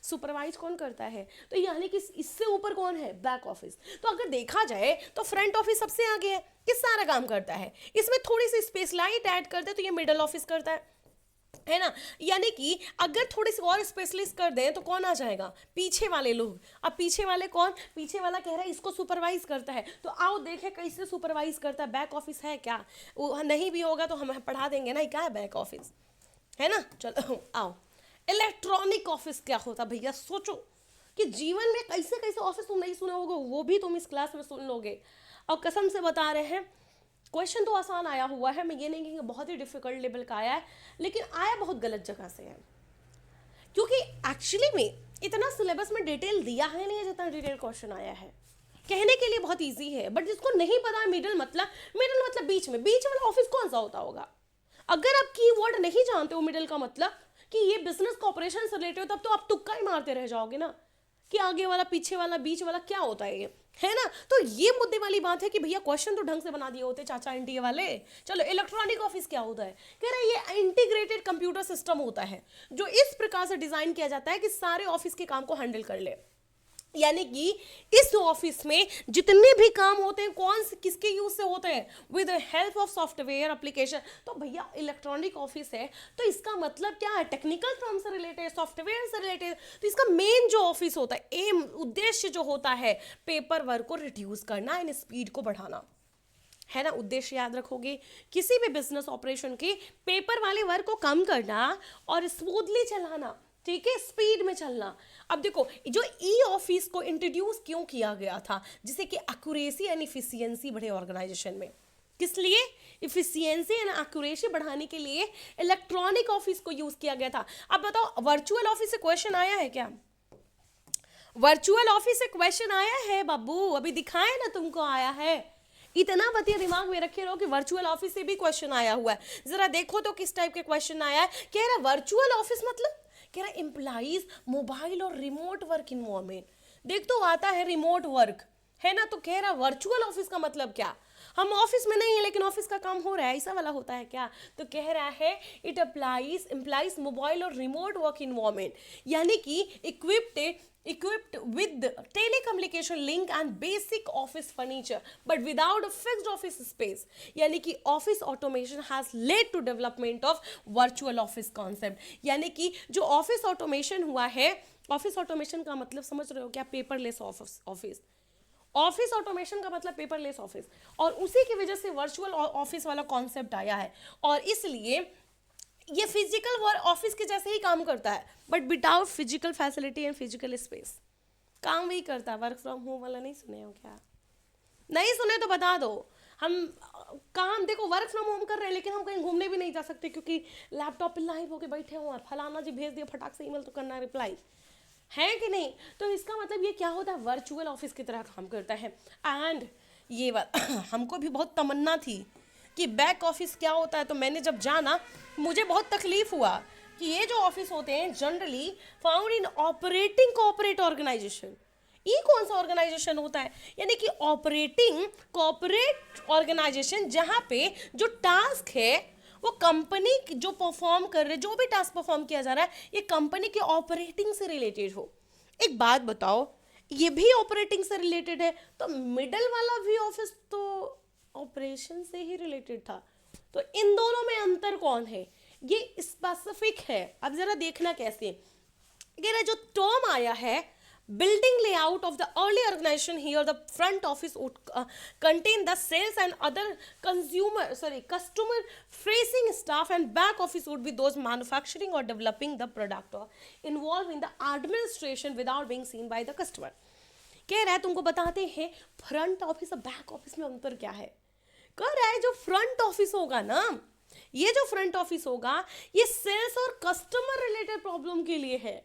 Supervise कौन करता है? तो यानी कि इससे ऊपर कौन है? Back office. तो अगर देखा जाए तो फ्रंट ऑफिस सबसे आगे है, किस सारा काम करता है, इसमें थोड़ी सी स्पेस लाइट ऐड कर दे तो ये मिडल ऑफिस करता है ना। यानी कि अगर थोड़ी सी और स्पेशलिस्ट कर दें तो कौन आ जाएगा? पीछे वाले लोग। अब पीछे वाले कौन? पीछे वाला कह रहा है इसको सुपरवाइज करता है, तो आओ देखें कैसे सुपरवाइज करता है। बैक ऑफिस है क्या? वो नहीं भी होगा तो हम पढ़ा देंगे ना, क्या है बैक ऑफिस, है ना। चलो आओ, इलेक्ट्रॉनिक ऑफिस क्या होता भैया? सोचो कि जीवन में कैसे कैसे ऑफिस तुम नहीं सुने होगे, वो भी तुम इस क्लास में सुन लोगे। और कसम से बता रहे हैं, क्वेश्चन तो आसान आया हुआ है, मैं ये नहीं कहूँगी बहुत ही डिफिकल्ट लेवल का आया है, लेकिन आया बहुत गलत जगह से है, क्योंकि एक्चुअली में इतना सिलेबस में डिटेल दिया है नहीं, जितना डिटेल क्वेश्चन आया है। कहने के लिए बहुत इजी है, बट जिसको नहीं पता है मिडल मतलब बीच में, बीच वाला ऑफिस कौन सा होता होगा? अगर आप कीवर्ड नहीं जानते हो मिडल का मतलब कि ये बिजनेस कॉपरेशन से रिलेटेड, तब तो आप तुक्का ही मारते रह जाओगे ना कि आगे वाला, पीछे वाला, बीच वाला क्या होता है ये, है ना। तो ये मुद्दे वाली बात है कि भैया क्वेश्चन तो ढंग से बना दिए होते चाचा एनटीए वाले। चलो, इलेक्ट्रॉनिक ऑफिस क्या होता है? कह रहे हैं ये इंटीग्रेटेड कंप्यूटर सिस्टम होता है जो इस प्रकार से डिजाइन किया जाता है कि सारे ऑफिस के काम को हैंडल कर ले। यानी कि इस ऑफिस में जितने भी काम होते हैं कौन से किसके यूज से होते हैं? With the help of software application. तो भैया इलेक्ट्रॉनिक ऑफिस है तो इसका मतलब क्या है? टेक्निकल टर्म से रिलेटेड, सॉफ्टवेयर से रिलेटेड। तो इसका मेन जो ऑफिस होता है, एम, उद्देश्य जो होता है, पेपर वर्क को रिड्यूस करना एंड स्पीड को बढ़ाना, है ना। उद्देश्य याद रखोगे, किसी भी बिजनेस ऑपरेशन के पेपर वाले वर्क को कम करना और स्मूथली चलाना, ठीक है, स्पीड में चलना। अब देखो, जो ई ऑफिस को इंट्रोड्यूस क्यों किया गया था? जिससे कि एक्यूरेसी एंड इफिशियंसी बढ़े ऑर्गेनाइजेशन में। किस लिए? इफिशियंसी एंड एक्यूरेसी बढ़ाने के लिए इलेक्ट्रॉनिक ऑफिस को यूज किया गया था। अब बताओ, वर्चुअल ऑफिस से क्वेश्चन आया है क्या? वर्चुअल ऑफिस से क्वेश्चन आया है बाबू? अभी दिखाए ना तुमको आया है। इतना बतिया दिमाग में रखे रहो कि वर्चुअल ऑफिस से भी क्वेश्चन आया हुआ है। जरा देखो तो किस टाइप के क्वेश्चन आया है। कह रहा वर्चुअल ऑफिस मतलब, कह रहा एम्प्लॉइज मोबाइल और रिमोट वर्क इन्वायरमेंट। देख तो आता है रिमोट वर्क, है ना। तो कह रहा वर्चुअल ऑफिस का मतलब क्या? हम ऑफिस में नहीं है लेकिन ऑफिस का काम हो रहा है, ऐसा वाला होता है क्या? तो कह रहा है इट एम्प्लॉइज मोबाइल और रिमोट वर्क इन्वायरमेंट, यानी कि equipped with telecommunication link and basic office furniture but without a fixed office space। यानी कि office automation has led to development of virtual office concept। यानी कि जो ऑफिस ऑटोमेशन हुआ है, ऑफिस ऑटोमेशन का मतलब समझ रहे हो क्या? Paperless office. ऑफिस ऑटोमेशन का मतलब पेपरलेस ऑफिस, और उसी की वजह से वर्चुअल ऑफिस वाला कॉन्सेप्ट आया है। और इसलिए ये फिजिकल ऑफिस के जैसे ही काम करता है, but without physical facility and physical space. काम वही करता है। वर्क फ्रॉम होम वाला नहीं सुने हो क्या? नहीं सुने तो बता दो। हम काम देखो, वर्क फ्रॉम होम कर रहे हैं लेकिन हम कहीं घूमने भी नहीं जा सकते क्योंकि लैपटॉप पे लाइव होके बैठे हुए हैं। फलाना जी भेज दिया, फटाक से ईमेल तो करना, रिप्लाई है कि नहीं। तो इसका मतलब ये क्या होता है? वर्चुअल ऑफिस की तरह काम करता है। एंड ये बात हमको भी बहुत तमन्ना थी कि बैक ऑफिस क्या होता है, तो मैंने जब जाना मुझे बहुत तकलीफ हुआ कि ये जो ऑफिस होते हैं generally found in operating corporate organization. ये कौन सा ऑर्गेनाइजेशन होता है? यानी कि ऑपरेटिंग कोऑपरेट ऑर्गेनाइजेशन, जहाँ पे जो टास्क है वो कंपनी जो परफॉर्म कर रहे, जो भी टास्क परफॉर्म किया जा रहा है, ये कंपनी के ऑपरेटिंग से रिलेटेड हो। एक बात बताओ, ये भी ऑपरेटिंग से रिलेटेड है तो मिडल वाला भी ऑफिस तो ऑपरेशन से ही रिलेटेड था। तो इन दोनों में अंतर कौन है, ये स्पेसिफिक है। अब जरा देखना कैसे, कह रहा है जो टर्म आया है building layout of the early organization, here the front office would contain the sales and other customer facing staff, and back office would be those manufacturing or developing the product or involved in the administration without being seen by the customer। कह रहा है तुमको बताते हैं front office और back office में अंतर क्या है। कह रहा है जो फ्रंट ऑफिस होगा ना, ये जो फ्रंट ऑफिस होगा ये सेल्स और कस्टमर रिलेटेड प्रॉब्लम के लिए है,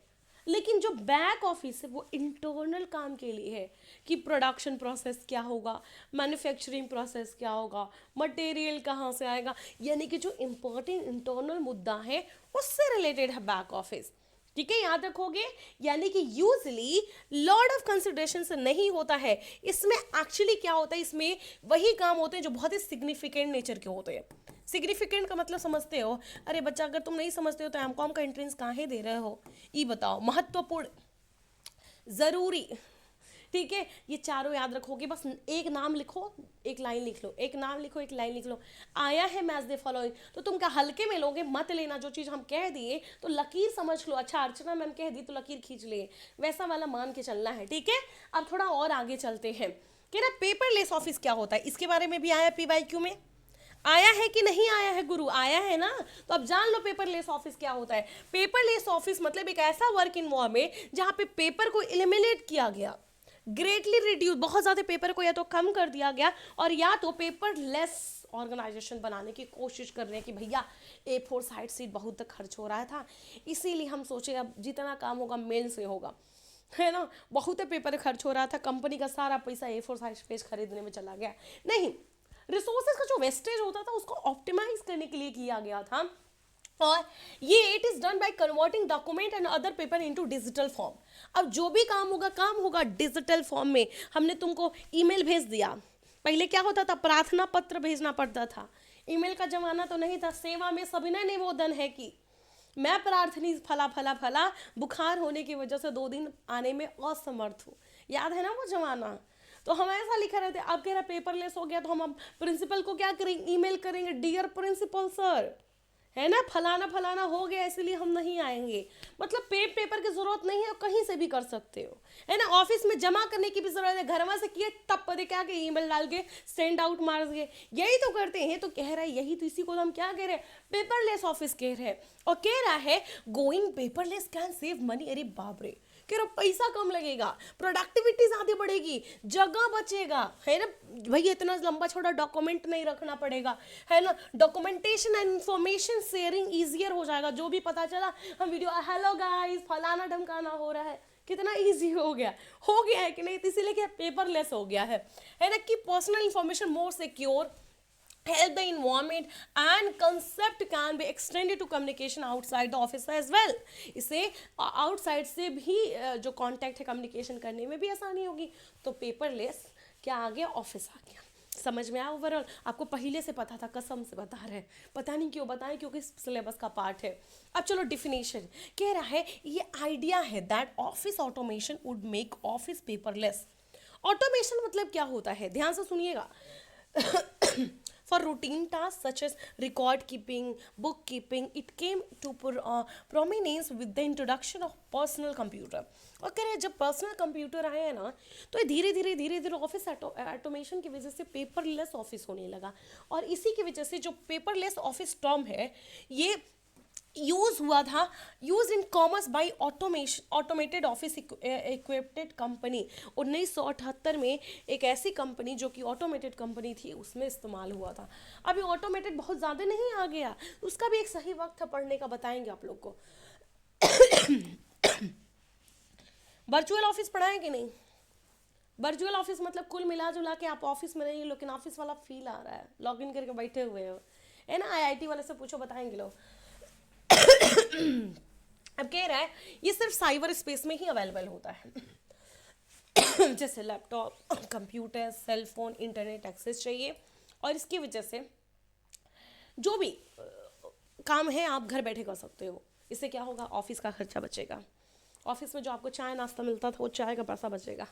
लेकिन जो बैक ऑफिस है वो इंटरनल काम के लिए है कि प्रोडक्शन प्रोसेस क्या होगा, मैन्युफैक्चरिंग प्रोसेस क्या होगा, मटेरियल कहाँ से आएगा, यानी कि जो इम्पोर्टेंट इंटरनल मुद्दा है उससे रिलेटेड है बैक ऑफिस। ठीक है, याद रखोगे। यानी कि यूजली लॉट ऑफ कंसिडरेशन से नहीं होता है, इसमें एक्चुअली क्या होता है, इसमें वही काम होते हैं जो बहुत ही सिग्निफिकेंट नेचर के होते हैं। सिग्निफिकेंट का मतलब समझते हो? अरे बच्चा अगर तुम नहीं समझते हो तो एमकॉम का एंट्रेंस काहे दे रहे हो, ये बताओ। महत्वपूर्ण, जरूरी, ठीक है, ये चारों याद रखोगे। बस एक नाम लिखो, एक लाइन लिख लो, एक नाम लिखो, एक लाइन लिख लो। आया है मैच दे फॉलोइंग, तो तुम क्या हल्के में लोगे, मत लेना। जो चीज़ हम कह दिए तो लकीर समझ लो, अच्छा अर्चना मैम कह दी तो लकीर खींच ले, वैसा वाला मान के चलना है। ठीक है, अब थोड़ा और आगे चलते हैं। कह रहा पेपरलेस ऑफिस क्या होता है, इसके बारे में भी आया PYQ में। आया है कि नहीं आया है गुरु? आया है ना, तो अब जान लो पेपरलेस ऑफिस क्या होता है। पेपरलेस ऑफिस मतलब एक ऐसा वर्क इन्वायरमेंट जहाँ पे पेपर को एलिमिनेट किया गया, ग्रेटली रिड्यूस, बहुत ज़्यादा पेपर को या तो कम कर दिया गया और या तो पेपरलेस ऑर्गेनाइजेशन बनाने की कोशिश कर रहे हैं कि भैया A4 साइड सीट बहुत खर्च हो रहा था, इसीलिए हम सोचे अब जितना काम होगा मेल से होगा, है ना। बहुत पेपर खर्च हो रहा था, कंपनी का सारा पैसा A4 साइड पेज खरीदने में चला गया। नहीं, रिसोर्सेज का जो वेस्टेज होता था उसको ऑप्टिमाइज करने के लिए किया गया था, और ये it is done by converting document and other paper into digital form. अब जो भी काम होगा डिजिटल फॉर्म में। हमने तुमको ईमेल भेज दिया, पहले क्या होता था, प्रार्थना पत्र भेजना पड़ता था, ईमेल का जमाना तो नहीं था। सेवा में सविनय निवेदन है कि मैं प्रार्थनी फला फला फला बुखार होने की वजह से 2 दिन आने में असमर्थ हूँ, याद है ना वो जमाना। तो हम ऐसा लिखा रहते। अब कह रहा पेपरलेस हो गया तो हम अब प्रिंसिपल को क्या करेंगे, ईमेल करेंगे, डियर प्रिंसिपल सर, है ना, फलाना फलाना हो गया इसलिए हम नहीं आएंगे। मतलब पेपर की जरूरत नहीं है, कहीं से भी कर सकते हो, है ना। ऑफिस में जमा करने की भी जरूरत है, घर में से किए तब पता क्या कि ईमेल डाल के सेंड आउट मार के यही तो करते हैं। तो कह रहा है यही तो, इसी को हम क्या कह रहे हैं, पेपरलेस ऑफिस कह रहे हैं। और कह रहा है going paperless can save money. अरे बाप रे, कह रहा पैसा कम लगेगा, प्रोडक्टिविटी ज़्यादा बढ़ेगी, जगह बचेगा, है ना। भैया इतना लंबा छोटा डॉक्यूमेंट नहीं रखना पड़ेगा, है ना। Documentation and information sharing easier हो जाएगा। जो भी पता चला हम वीडियो, हेलो गाइस फलाना ढमकाना हो रहा है, कितना इजी हो गया है कि नहीं। तो इसीलिए क्या पेपरलेस हो गया है ना, कि personal information more secure, help the environment and concept can be extended to communication outside the office as well। इसे outside से भी जो contact है communication करने में भी आसानी होगी। तो पेपरलेस क्या आ गया, ऑफिस आ गया। समझ में आया ओवरऑल? आपको पहले से पता था, कसम से बता रहे हैं, पता नहीं क्यों बताएं, क्योंकि सिलेबस का पार्ट है। अब चलो डिफिनेशन। कह रहा है ये आइडिया है that office automation would make office paperless. Automation मतलब क्या होता है, ध्यान से सुनिएगा। For routine tasks such as record keeping, bookkeeping, it came to prominence with the introduction of personal computer। और कह रहे हैं जब पर्सनल कंप्यूटर आए हैं ना, तो ये धीरे धीरे ऑफिस ऑटोमेशन की वजह से पेपरलेस ऑफिस होने लगा। और इसी की वजह से जो पेपरलेस ऑफिस टर्म है ये यूज हुआ था, use in commerce by automated office equipped company. 1978 में एक ऐसी कंपनी जो कि ऑटोमेटेड कंपनी थी उसमें इस्तेमाल हुआ था। अभी ऑटोमेटेड बहुत ज़्यादा नहीं आ गया, उसका भी एक सही वक्त है पढ़ने का, बताएंगे आप लोग को। वर्चुअल ऑफिस पढ़ाएं कि नहीं? वर्चुअल ऑफिस मतलब कुल मिला जुला के आप ऑफिस में नहीं, लेकिन ऑफिस वाला फील आ रहा है, लॉग इन करके बैठे हुए हो, है ना। IIT वाले से पूछो, बताएंगे लोग। अब कह रहा है ये सिर्फ साइबर स्पेस में ही अवेलेबल होता है। जैसे laptop, computer, cell phone, internet access चाहिए, और इसकी वजह से जो भी काम है आप घर बैठे कर सकते हो। इससे क्या होगा, ऑफिस का खर्चा बचेगा। ऑफिस में जो आपको चाय नाश्ता मिलता था वो चाय का पैसा बचेगा,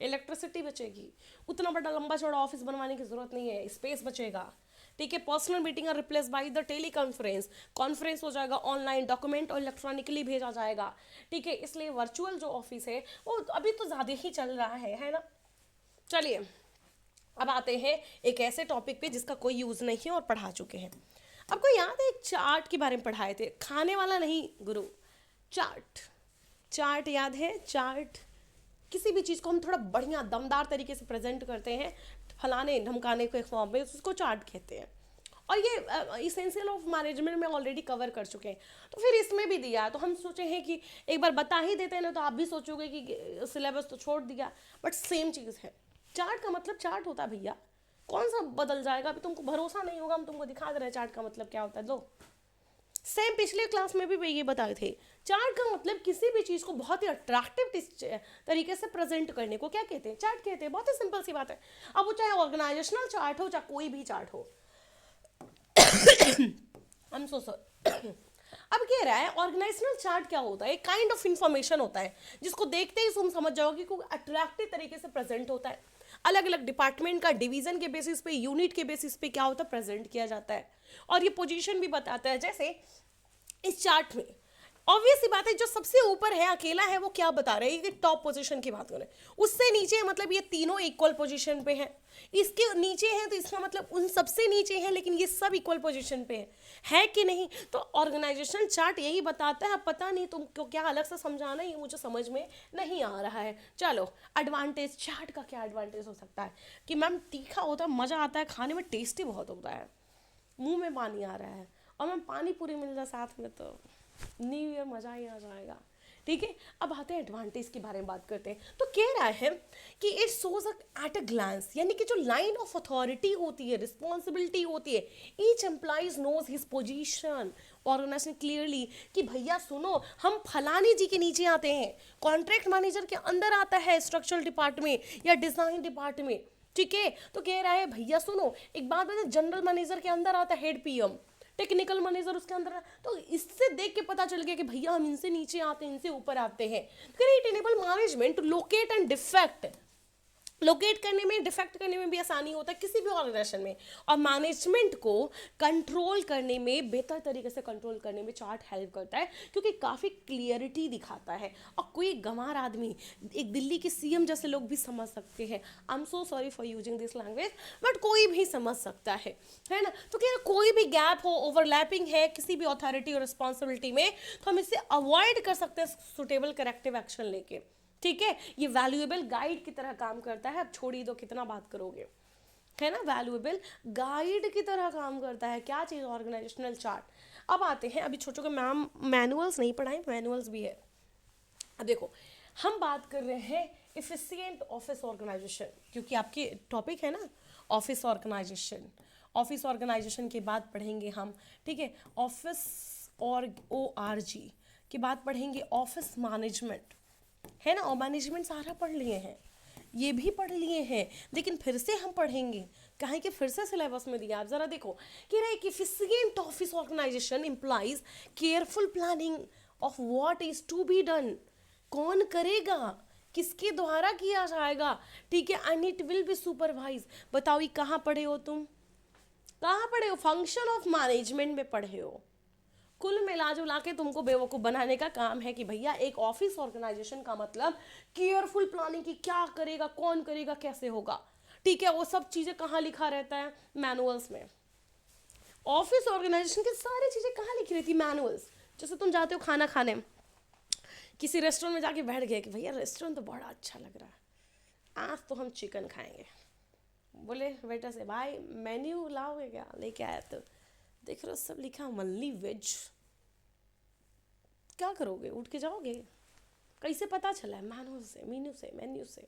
इलेक्ट्रिसिटी बचेगी, उतना बड़ा लंबा चौड़ा ऑफिस बनवाने की जरूरत नहीं है, स्पेस बचेगा। ठीक है, personal meeting are replace by the teleconference, conference हो जाएगा ऑनलाइन, डॉक्यूमेंट और इलेक्ट्रॉनिकली भेजा जाएगा। ठीक है, इसलिए वर्चुअल जो ऑफिस है वो अभी तो ज़्यादा ही चल रहा है ना। चलिए अब आते हैं एक ऐसे टॉपिक पे जिसका कोई यूज़ नहीं है और पढ़ा चुके हैं। आपको याद है एक चार्ट के बारे में पढ़ाए थे, खाने वाला नहीं गुरु, चार्ट। चार्ट याद है? चार्ट किसी भी चीज़ को हम थोड़ा बढ़िया दमदार तरीके से प्रेजेंट करते हैं, फलाने ढमकाने को एक फॉर्म में, उसको चार्ट कहते हैं। और ये इसेंशियल ऑफ मैनेजमेंट में ऑलरेडी कवर कर चुके हैं, तो फिर इसमें भी दिया, तो हम सोचे हैं कि एक बार बता ही देते हैं ना, तो आप भी सोचोगे कि सिलेबस तो छोड़ दिया, बट सेम चीज़ है। चार्ट का मतलब चार्ट होता है भैया, कौन सा बदल जाएगा? अभी तुमको भरोसा नहीं होगा, हम तुमको दिखा दे रहे हैं चार्ट का मतलब क्या होता है। लो सेम पिछले क्लास में भी ये बताए थे, चार्ट का मतलब किसी भी चीज़ को बहुत ही अट्रैक्टिव तरीके से प्रेजेंट करने को क्या कहते हैं? चार्ट कहते हैं। बहुत ही सिंपल सी बात है। अब वो चाहे ऑर्गेनाइजेशनल चार्ट हो चाहे कोई भी चार्ट हो। I'm so sorry। अब कह रहा है ऑर्गेनाइजेशनल चार्ट क्या होता है? एक काइंड ऑफ इंफॉर्मेशन होता है जिसको देखते ही तुम समझ जाओगे कि अट्रैक्टिव तरीके से प्रेजेंट होता है। अलग अलग डिपार्टमेंट का डिवीजन के बेसिस पे, यूनिट के बेसिस पे क्या होता है? प्रेजेंट किया जाता है। और ये पोजीशन भी बताता है। जैसे इस चार्ट में ऑब्वियस सी बात है, जो सबसे ऊपर है अकेला है वो क्या बता रहे हैं कि टॉप पोजीशन की बात करें, उससे नीचे है मतलब ये तीनों इक्वल पोजीशन पे हैं, इसके नीचे हैं तो इसका मतलब उन सबसे नीचे हैं, लेकिन ये सब इक्वल पोजीशन पे है कि नहीं? तो ऑर्गेनाइजेशन चार्ट यही बताता है। पता नहीं तुमको क्या अलग से समझाना है, ये मुझे समझ में नहीं आ रहा है। चलो एडवांटेज, चार्ट का क्या एडवांटेज हो सकता है कि मैम तीखा होता है, मज़ा आता है खाने में, टेस्टी बहुत होता है, मुंह में पानी आ रहा है, और मैम पानी पूरी मिल जाए साथ में तो न्यू ईयर मज़ा ही आ जाएगा। ठीक है, अब आते हैं एडवांटेज के बारे में बात करते हैं। तो कह रहा है कि it shows at a glance, यानी कि जो लाइन ऑफ अथॉरिटी होती है, रिस्पॉन्सिबिलिटी होती है, each employees knows his position organization clearly, कि भैया सुनो हम फलानी जी के नीचे आते हैं, कॉन्ट्रैक्ट मैनेजर के अंदर आता है स्ट्रक्चरल डिपार्टमेंट या डिजाइन डिपार्टमेंट। ठीक है, तो कह रहा है भैया सुनो, एक बात बता, जनरल मैनेजर के अंदर आता है हेड पीएम, टेक्निकल मैनेजर उसके अंदर है, तो इससे देख के पता चल गया कि भैया हम इनसे नीचे आते हैं, इनसे ऊपर आते हैं। It enable management to locate and defect, locate करने में, डिफेक्ट करने में भी आसानी होता है किसी भी ऑर्गेनाइजेशन में, और मैनेजमेंट को कंट्रोल करने में, बेहतर तरीके से कंट्रोल करने में चार्ट हेल्प करता है, क्योंकि काफ़ी क्लियरिटी दिखाता है। और कोई गंवार आदमी, एक दिल्ली के सीएम जैसे लोग भी समझ सकते हैं, I am so sorry for using this language, but कोई भी समझ सकता है ना। तो क्या कोई भी गैप हो, ओवरलैपिंग है किसी भी अथॉरिटी और रिस्पॉन्सिबिलिटी में, तो हम इसे अवॉइड कर सकते हैं सुटेबल करेक्टिव एक्शन लेके। ठीक है, ये वैल्यूएबल गाइड की तरह काम करता है। अब छोड़ ही दो, कितना बात करोगे, है ना। वैल्यूएबल गाइड की तरह काम करता है क्या चीज़? Organisational chart. अब आते हैं, अभी छोटों के मैम मैनुअल्स नहीं पढ़ाए, मैनुअल्स भी है। अब देखो हम बात कर रहे हैं इफिशिएंट ऑफिस ऑर्गेनाइजेशन, क्योंकि आपकी टॉपिक है ना ऑफिस ऑर्गेनाइजेशन। ऑफिस ऑर्गेनाइजेशन के बाद पढ़ेंगे हम, ठीक है, ऑफिस और ORG के बाद पढ़ेंगे ऑफिस मैनेजमेंट, है ना। और मैनेजमेंट सारा पढ़ लिए हैं, ये भी पढ़ लिए हैं, लेकिन फिर से हम पढ़ेंगे, कहें कि फिर से सिलेबस में दिया। आप जरा देखो कि एक efficient office organization implies careful planning of what is to be done, कौन करेगा, किसके द्वारा किया जाएगा, ठीक है, and it will be supervise. बताओ ये कहाँ पढ़े हो तुम? कहाँ पढ़े हो? फंक्शन ऑफ मैनेजमेंट में पढ़े हो। कुल मिला जुला के तुमको बेवकूफ़ बनाने का काम है कि भैया एक ऑफिस ऑर्गेनाइजेशन का मतलब केयरफुल प्लानिंग की, क्या करेगा, कौन करेगा, कैसे होगा। ठीक है, वो सब चीज़ें कहाँ लिखा रहता है? मैनुअल्स में। ऑफिस ऑर्गेनाइजेशन की सारी चीज़ें कहाँ लिखी रहती? मैनुअल्स। जैसे तुम जाते हो खाना खाने, किसी रेस्टोरेंट में जाके बैठ गए कि भैया रेस्टोरेंट तो बड़ा अच्छा लग रहा है, आज तो हम चिकन खाएंगे। बोले वेटर से भाई मेन्यू लाओगे क्या? लेके आया तो देख रहे हो सब लिखा ओनली वेज, क्या करोगे? उठ के जाओगे? कैसे पता चला है? मैनुअल से, मेन्यू से,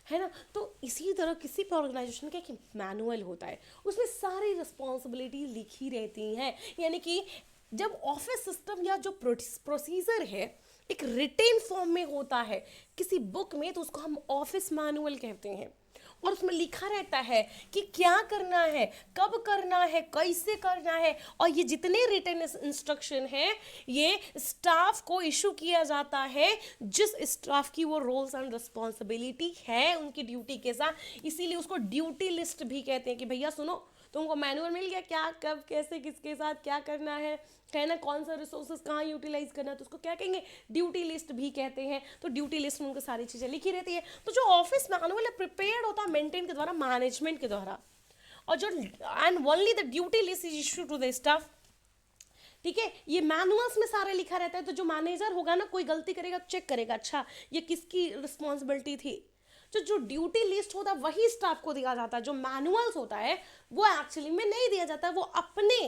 है ना। तो इसी तरह किसी भी ऑर्गेनाइजेशन का एक मैनुअल होता है, उसमें सारी रिस्पॉन्सिबिलिटी लिखी रहती हैं। यानी कि जब ऑफिस सिस्टम या जो प्रोसीजर है एक रिटेन फॉर्म में होता है किसी बुक में, तो उसको हम ऑफिस मैनुअल कहते हैं। और उसमें लिखा रहता है कि क्या करना है, कब करना है, कैसे करना है, और ये जितने रिटन इंस्ट्रक्शन है ये स्टाफ को इशू किया जाता है, जिस स्टाफ की वो रोल्स एंड रिस्पॉन्सिबिलिटी है उनकी ड्यूटी के साथ। इसीलिए उसको ड्यूटी लिस्ट भी कहते हैं कि भैया सुनो, तुमको मैनुअल मिल गया, क्या कब कैसे किसके साथ क्या करना है ना, कौन सा रिसोर्सेज कहाँ यूटिलाइज करना है, तो उसको क्या कहेंगे, ड्यूटी लिस्ट भी कहते हैं। तो ड्यूटी लिस्ट में उनको सारी चीज़ें लिखी रहती है। तो जो ऑफिस मैनुअल है प्रिपेयर्ड होता है मेंटेन के द्वारा, मैनेजमेंट के द्वारा, और जो and only the duty list is issue to the staff. ठीक है, ये मैनुअल्स में सारा लिखा रहता है। तो जो मैनेजर होगा ना, कोई गलती करेगा चेक करेगा, अच्छा ये किसकी रिस्पॉन्सिबिलिटी थी। जो ड्यूटी लिस्ट होता है वही स्टाफ को दिया जाता है। जो मैनुअल्स होता है वो एक्चुअली में नहीं दिया जाता है, वो अपने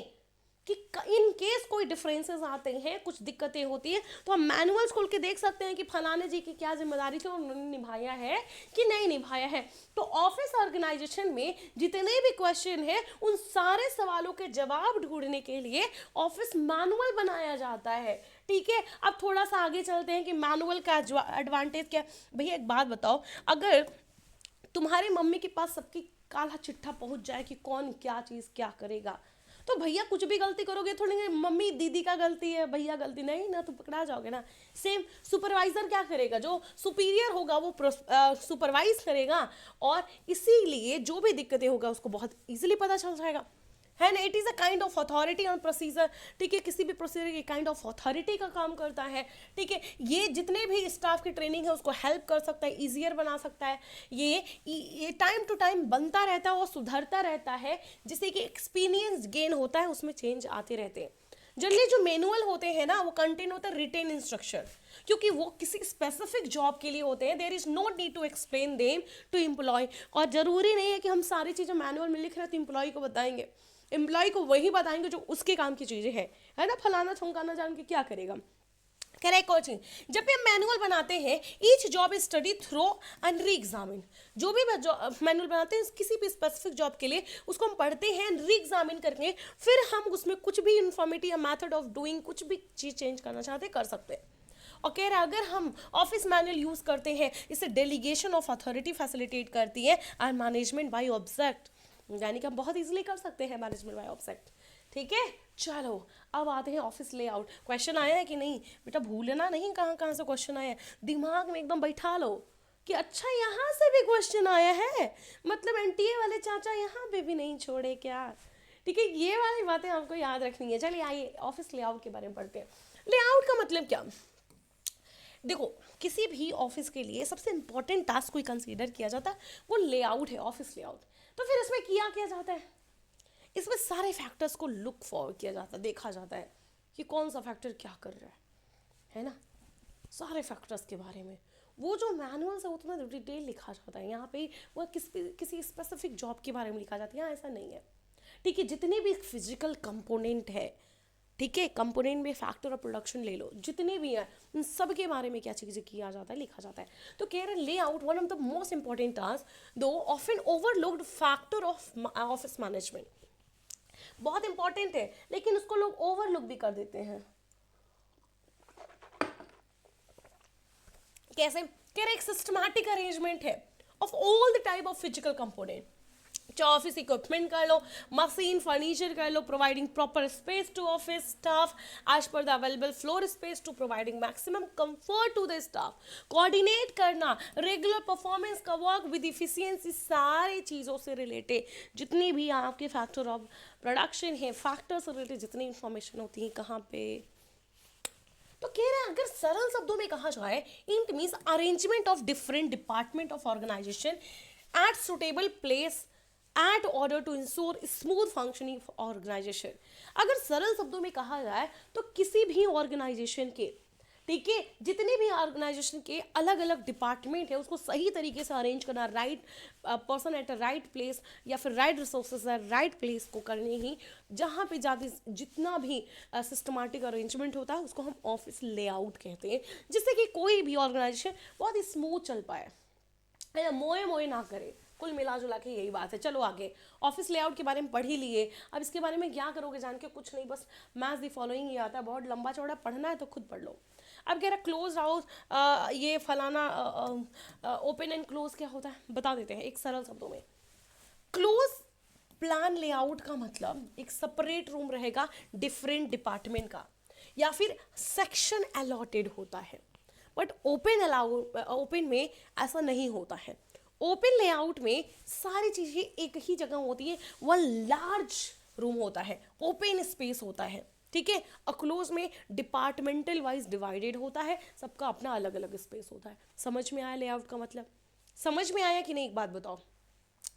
कि इन केस कोई डिफरेंसेस आते हैं, कुछ दिक्कतें होती हैं, तो हम मैनुअल्स खोल के देख सकते हैं कि फलाने जी की क्या जिम्मेदारी थी और उन्होंने निभाया है कि नहीं निभाया है। तो ऑफिस ऑर्गेनाइजेशन में जितने भी क्वेश्चन हैं उन सारे सवालों के जवाब ढूंढने के लिए ऑफिस मैनुअल बनाया जाता है। ठीक है, अब थोड़ा सा आगे चलते हैं कि मैनुअल का एडवांटेज क्या है। भैया एक बात बताओ, अगर तुम्हारे मम्मी के पास सबकी काला चिट्ठा पहुंच जाए कि कौन क्या चीज़ क्या करेगा, तो भैया कुछ भी गलती करोगे थोड़ी मम्मी दीदी का गलती है, भैया गलती नहीं ना, तो पकड़ा जाओगे ना। सेम सुपरवाइजर क्या करेगा, जो सुपीरियर होगा वो सुपरवाइज करेगा, और इसीलिए जो भी दिक्कतें होगा उसको बहुत इजीली पता चल जाएगा, है ना। It is a kind of authority on procedure. ठीक है, किसी भी प्रोसीजर की काइंड ऑफ अथॉरिटी का काम करता है। ठीक है, ये जितने भी स्टाफ की ट्रेनिंग है उसको हेल्प कर सकता है, ईजियर बना सकता है। ये टाइम टू टाइम बनता रहता है और सुधरता रहता है, जिससे कि एक्सपीरियंस गेन होता है, उसमें चेंज आते रहते हैं। जनरली जो मैनुअल होते हैं ना, वो कंटेंट होता है रिटेन इंस्ट्रक्शन, क्योंकि वो किसी स्पेसिफिक जॉब के लिए होते हैं। There is no need to explain them to employ, और जरूरी नहीं है कि हम सारी चीज़ें मैनुअल में लिख रहे हैं तो एम्प्लॉय को बताएंगे। एम्प्लॉय को वही बताएंगे जो उसके काम की चीज़ें हैं, है ना। फलाना ठुमकाना जान के क्या करेगा। करेक्ट कोचिंग, जब भी हम मैनुअल बनाते हैं, each job is study through and reexamine. जो भी मैनुअल बनाते हैं किसी भी स्पेसिफिक जॉब के लिए, उसको हम पढ़ते हैं, री एग्जामिन करके फिर हम उसमें कुछ भी इंफॉर्मेटिव या मैथड ऑफ डूइंग कुछ भी चीज़ चेंज करना चाहते कर सकते हैं। और कह रहा अगर हम ऑफिस मैनुअल यूज़ करते हैं, इससे डेलीगेशन ऑफ अथॉरिटी फैसिलिटेट करती है एंड मैनेजमेंट बाय ऑब्जेक्ट, यानी कि हम बहुत इजीली कर सकते हैं मैनेजमेंट बाय ऑब्जेक्ट। ठीक है, चलो अब आते हैं ऑफिस लेआउट। क्वेश्चन आया है कि नहीं बेटा, भूलना नहीं कहाँ कहाँ से क्वेश्चन आया है, दिमाग में एकदम बैठा लो कि अच्छा यहाँ से भी क्वेश्चन आया है, मतलब एनटीए वाले चाचा यहाँ पे भी नहीं छोड़े क्या। ठीक है, ये वाली बातें आपको याद रखनी है। चलिए आइए ऑफिस लेआउट के बारे में पढ़ते हैं। लेआउट का मतलब क्या, देखो किसी भी ऑफिस के लिए सबसे इंपॉर्टेंट टास्क कोई कंसीडर किया जाता है वो लेआउट है, ऑफिस लेआउट। तो फिर इसमें किया जाता है, इसमें सारे फैक्टर्स को लुक फॉर किया जाता है, देखा जाता है कि कौन सा फैक्टर क्या कर रहा है ना। सारे फैक्टर्स के बारे में वो जो मैनुअल है उसमें डिटेल लिखा जाता है। यहाँ पे वो किसी स्पेसिफिक जॉब के बारे में लिखा जाता है, यहाँ ऐसा नहीं है। ठीक है, जितने भी फिजिकल कंपोनेंट है, ठीक है, कंपोनेंट में फैक्टर ऑफ प्रोडक्शन ले लो, जितने भी हैं उन सब के बारे में क्या चीज़ें किया जाता है, लिखा जाता है। तो कह रहे layout one of the most important task दो often overlooked factor of office management. बहुत इंपॉर्टेंट है लेकिन उसको लोग ओवरलुक भी कर देते हैं। कैसे, कह रहे एक सिस्टमैटिक अरेंजमेंट है of all the type of physical component, चाहे ऑफिस इक्विपमेंट कर लो, मशीन फर्नीचर कर लो, providing proper space to office staff as per the available floor space to providing maximum comfort to the staff, coordinate करना, regular performance का work with efficiency, सारी चीज़ों से रिलेटेड जितनी भी आपके फैक्टर ऑफ प्रोडक्शन है, फैक्टर से रिलेटेड जितनी इंफॉर्मेशन होती है कहाँ पे। तो कह रहे हैं अगर सरल शब्दों में कहा जाए, it means arrangement of different department of organization at suitable place at order to ensure smooth functioning organization. अगर सरल शब्दों में कहा जाए तो किसी भी ऑर्गेनाइजेशन के, ठीक है, जितने भी ऑर्गेनाइजेशन के अलग अलग डिपार्टमेंट है उसको सही तरीके से अरेंज करना, right person at a right place या फिर राइट रिसोर्सेज राइट प्लेस को करने ही, जहाँ पे जाके जितना भी सिस्टमैटिक अरेंजमेंट होता है उसको हम ऑफिस लेआउट कहते हैं, जिससे कि कोई भी ऑर्गेनाइजेशन बहुत ही स्मूथ चल पाए, है ना, मोए मोए ना करे। कुल मिला जुला के यही बात है। चलो आगे, ऑफिस लेआउट के बारे में पढ़ ही लिए, अब इसके बारे में क्या करोगे जान के, कुछ नहीं, बस मैथ द फॉलोइंग ही आता है, बहुत लंबा चौड़ा पढ़ना है तो खुद पढ़ लो। अब कह रहा क्लोज हाउस, ये फलाना, ओपन एंड क्लोज क्या होता है बता देते हैं एक सरल शब्दों में। क्लोज प्लान लेआउट का मतलब एक सेपरेट रूम रहेगा डिफरेंट डिपार्टमेंट का, या फिर सेक्शन अलॉटेड होता है। बट ओपन में ऐसा नहीं होता है। ओपन लेआउट में सारी चीजें एक ही जगह होती है, वह लार्ज रूम होता है, ओपन स्पेस होता है, ठीक है। और क्लोज में डिपार्टमेंटल वाइज डिवाइडेड होता है, सबका अपना अलग अलग स्पेस होता है। समझ में आया लेआउट का मतलब? समझ में आया कि नहीं, एक बात बताओ,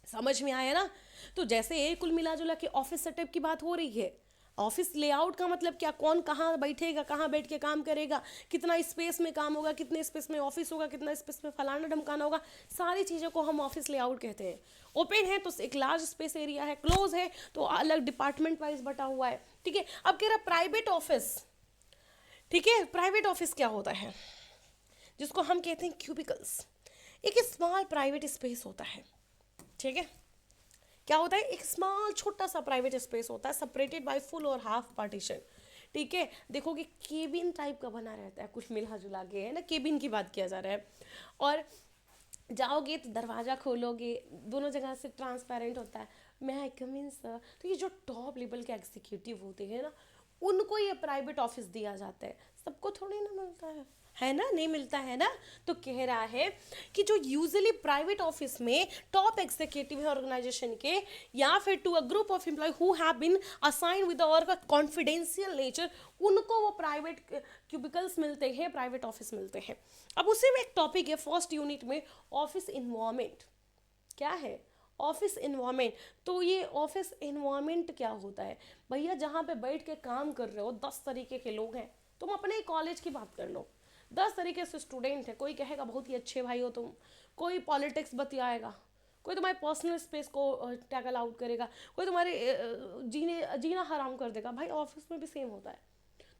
समझ में आया ना? तो जैसे कुल मिला जुला के ऑफिस सेटअप की बात हो रही है, ऑफिस लेआउट का मतलब क्या, कौन कहाँ बैठेगा, कहाँ बैठ के काम करेगा, कितना स्पेस में काम होगा, कितने स्पेस में ऑफिस होगा, कितना स्पेस में फलाना ढमकाना होगा, सारी चीज़ों को हम ऑफिस लेआउट कहते हैं। ओपन है तो एक लार्ज स्पेस एरिया है, क्लोज है तो अलग डिपार्टमेंट वाइज बटा हुआ है, ठीक है। अब कह रहा प्राइवेट ऑफिस, ठीक है। प्राइवेट ऑफिस क्या होता है, जिसको हम कहते हैं क्यूबिकल्स। एक स्मॉल प्राइवेट स्पेस होता है, ठीक है। क्या होता है, एक स्मॉल छोटा सा प्राइवेट स्पेस होता है, सेपरेटेड बाय फुल और हाफ पार्टीशन, ठीक है। देखोगे केबिन टाइप का बना रहता है, कुछ मिला जुला के, है ना, केबिन की बात किया जा रहा है। और जाओगे तो दरवाज़ा खोलोगे, दोनों जगह से ट्रांसपेरेंट होता है, मैं आई कम इन सर। तो ये जो टॉप लेवल के एग्जीक्यूटिव होते हैं ना, उनको ये प्राइवेट ऑफिस दिया जाता है, सबको थोड़ी ना मिलता है ना, नहीं मिलता है ना। तो कह रहा है कि जो यूजुअली प्राइवेट ऑफिस में टॉप एग्जीक्यूटिव है ऑर्गेनाइजेशन के, या फिर to a group of employ who have been assign with work confidential nature, उनको वो प्राइवेट क्यूबिकल्स मिलते हैं, प्राइवेट ऑफिस मिलते हैं। अब उसी में एक टॉपिक है फर्स्ट यूनिट में, ऑफिस इन्वायरमेंट। क्या है ऑफिस इन्वायरमेंट? तो ये ऑफिस इन्वायरमेंट क्या होता है भैया, जहाँ पे बैठ के काम कर रहे हो 10 तरीके के लोग हैं। तुम अपने कॉलेज की बात कर लो, 10 तरीके से स्टूडेंट है, कोई कहेगा बहुत ही अच्छे भाई हो तुम, कोई पॉलिटिक्स बतियाएगा, कोई तुम्हारे पर्सनल स्पेस को टैकल आउट करेगा, कोई तुम्हारे जीना हराम कर देगा। भाई ऑफिस में भी सेम होता है।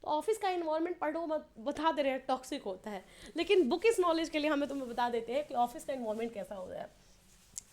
तो ऑफिस का इन्वायरमेंट पढ़ो मत, बता दे रहे हैं टॉक्सिक होता है, लेकिन बुक इस नॉलेज के लिए हमें तुम्हें बता देते हैं कि ऑफिस का इन्वायरमेंट कैसा होता है।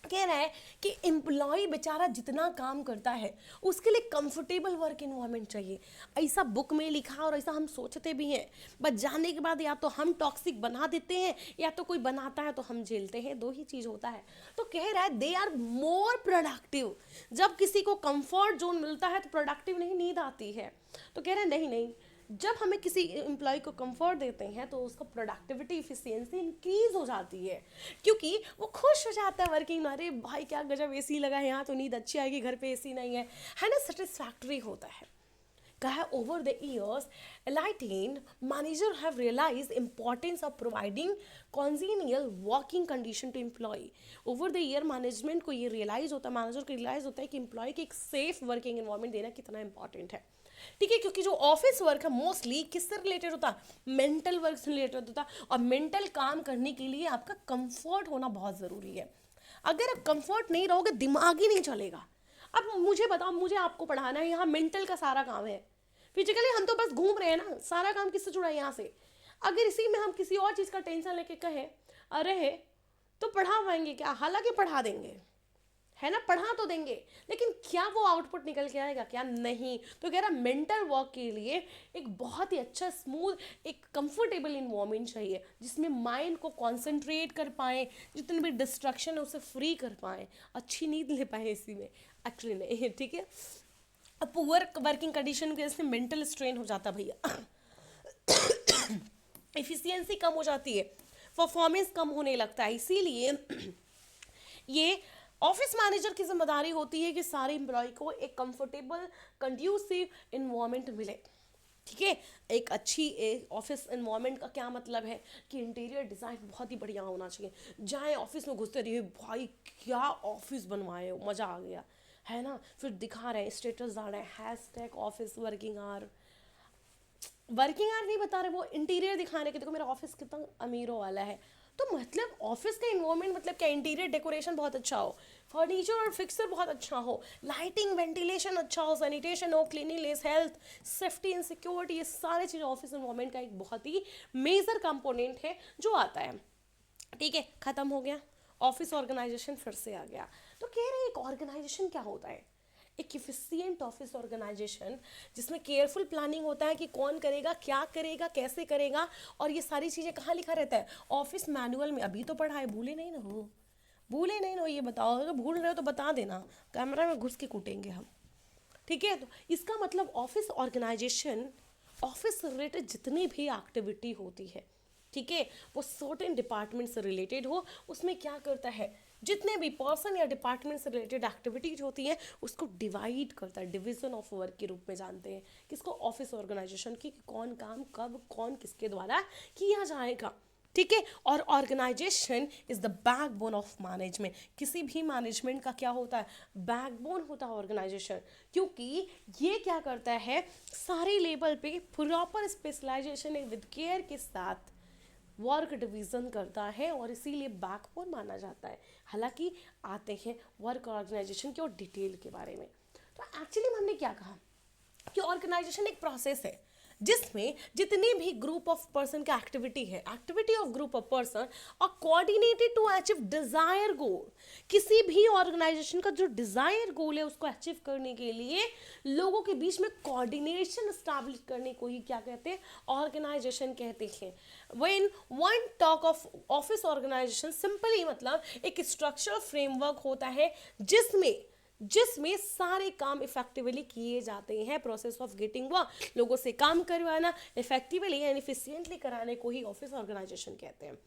कह रहा है कि एम्प्लॉय बेचारा जितना काम करता है उसके लिए कंफर्टेबल वर्क इन्वायरमेंट चाहिए, ऐसा बुक में लिखा और ऐसा हम सोचते भी हैं, बट जाने के बाद या तो हम टॉक्सिक बना देते हैं या तो कोई बनाता है तो हम झेलते हैं, दो ही चीज़ होता है। तो कह रहा है दे आर मोर प्रोडक्टिव। जब किसी को कंफर्ट जोन मिलता है तो प्रोडक्टिव नहीं, नींद आती है। तो कह रहे हैं नहीं नहीं, जब हमें किसी एम्प्लॉय को कंफर्ट देते हैं तो उसका प्रोडक्टिविटी इफिशियंसी इंक्रीज हो जाती है, क्योंकि वो खुश हो जाता है वर्किंग, अरे भाई क्या गजब एसी लगा है यहाँ, तो नींद अच्छी आएगी, घर पे एसी नहीं है ना, सेटिस्फैक्ट्री होता है। कहा over the years enlightened manager have realise importance of providing congenial working condition to employ. Over the year management को ये रियलाइज होता है, मैनेजर को रियलाइज होता है कि एम्प्लॉय को एक सेफ वर्किंग एनवायरमेंट देना कितना इंपॉर्टेंट है, ठीक है। क्योंकि जो ऑफिस वर्क है मोस्टली किससे रिलेटेड होता है, मेंटल वर्क से रिलेटेड होता है, और मेंटल काम करने के लिए आपका कंफर्ट होना बहुत ज़रूरी है। अगर आप कंफर्ट नहीं रहोगे दिमाग ही नहीं चलेगा। अब मुझे बताओ, मुझे आपको पढ़ाना है, यहाँ मेंटल का सारा काम है, फिजिकली हम तो बस घूम रहे हैं ना, सारा काम किससे जुड़ा है यहाँ से। अगर इसी में हम किसी और चीज़ का टेंशन लेके कहें अरे तो पढ़ा पाएंगे क्या, हालांकि पढ़ा देंगे, है ना, पढ़ा तो देंगे, लेकिन क्या वो आउटपुट निकल के आएगा, क्या नहीं। तो कह रहा मेंटल वर्क के लिए एक बहुत ही अच्छा स्मूथ एक कंफर्टेबल इन्वायरमेंट चाहिए, जिसमें माइंड को कंसंट्रेट कर पाए, जितने भी डिस्ट्रक्शन है उसे फ्री कर पाए, अच्छी नींद ले पाए इसी में, एक्चुअली नहीं, ठीक है। अब पुअर वर्किंग कंडीशन की वजह से मेंटल स्ट्रेन हो जाता भैया, एफिशिएंसी कम हो जाती है, परफॉर्मेंस कम होने लगता है। इसीलिए ये ऑफिस मैनेजर की जिम्मेदारी होती है कि सारे एम्प्लॉय को एक कंफर्टेबल कंड्यूसिव इन्वायरमेंट मिले, ठीक है। एक अच्छी ऑफिस इन्वायरमेंट का क्या मतलब है कि इंटीरियर डिज़ाइन बहुत ही बढ़िया होना चाहिए, जाए ऑफिस में घुसते रहिए भाई क्या ऑफिस बनवाए हो, मज़ा आ गया, है ना। फिर दिखा रहे हैं, स्टेटस डाल रहे हैं, hashtag office working hour, working hour नहीं बता रहे, वो इंटीरियर दिखा रहे कि देखो मेरा ऑफिस कितना अमीरों वाला है। तो मतलब ऑफिस का इन्वायरमेंट मतलब क्या, इंटीरियर डेकोरेशन बहुत अच्छा हो, फर्नीचर और फिक्सर बहुत अच्छा हो, लाइटिंग वेंटिलेशन अच्छा हो, सैनिटेशन हो, क्लीनिंगनेस, हेल्थ, सेफ्टी एंड सिक्योरिटी, ये सारी चीज़ें ऑफिस इन्वायरमेंट का एक बहुत ही मेजर कंपोनेंट है जो आता है, ठीक है। ख़त्म हो गया ऑफिस ऑर्गेनाइजेशन, फिर से आ गया। तो कह रहे हैं एक ऑर्गेनाइजेशन क्या होता है, एक इफिशियंट ऑफिस ऑर्गेनाइजेशन जिसमें केयरफुल प्लानिंग होता है कि कौन करेगा, क्या करेगा, कैसे करेगा, और ये सारी चीज़ें कहाँ लिखा रहता है? ऑफिस मैनुअल में। अभी तो पढ़ा है, भूले नहीं ना हो? भूले नहीं ना हो? ये बताओ, अगर भूल रहे हो तो बता देना, कैमरा में घुस के कूटेंगे हम। ठीक है, तो इसका मतलब ऑफिस ऑर्गेनाइजेशन, ऑफिस से रिलेटेड जितनी भी एक्टिविटी होती है, ठीक है, वो सर्टेन डिपार्टमेंट से रिलेटेड हो, उसमें क्या करता है, जितने भी पर्सन या डिपार्टमेंट से रिलेटेड एक्टिविटीज होती हैं उसको डिवाइड करता है, डिवीजन ऑफ वर्क के रूप में जानते हैं किसको? ऑफिस ऑर्गेनाइजेशन की, कि कौन काम कब कौन किसके द्वारा किया जाएगा। ठीक है, और organization is the backbone of management. किसी भी मैनेजमेंट का क्या होता है? बैकबोन होता है ऑर्गेनाइजेशन, क्योंकि ये क्या करता है, सारे लेवल पे प्रॉपर स्पेशलाइजेशन विद केयर के साथ वर्क डिवीजन करता है, और इसीलिए बैकबोन माना जाता है। हालांकि आते हैं वर्क ऑर्गेनाइजेशन के और डिटेल के बारे में। तो एक्चुअली में हमने क्या कहा कि ऑर्गेनाइजेशन एक प्रोसेस है जिसमें जितनी भी ग्रुप ऑफ पर्सन का एक्टिविटी है, activity of group of person और कोऑर्डिनेटेड टू अचीव डिजायर गोल। किसी भी ऑर्गेनाइजेशन का जो डिजायर गोल है उसको अचीव करने के लिए लोगों के बीच में कोऑर्डिनेशन स्टैब्लिश करने को ही क्या कहते हैं? ऑर्गेनाइजेशन कहते हैं। When one talk of office organization, simply मतलब एक स्ट्रक्चरल फ्रेमवर्क होता है जिसमें सारे काम इफेक्टिवली किए जाते हैं। प्रोसेस ऑफ गेटिंग वर्क, लोगों से काम करवाना इफेक्टिवली एंड इफिशिएंटली कराने को ही ऑफिस ऑर्गेनाइजेशन कहते हैं।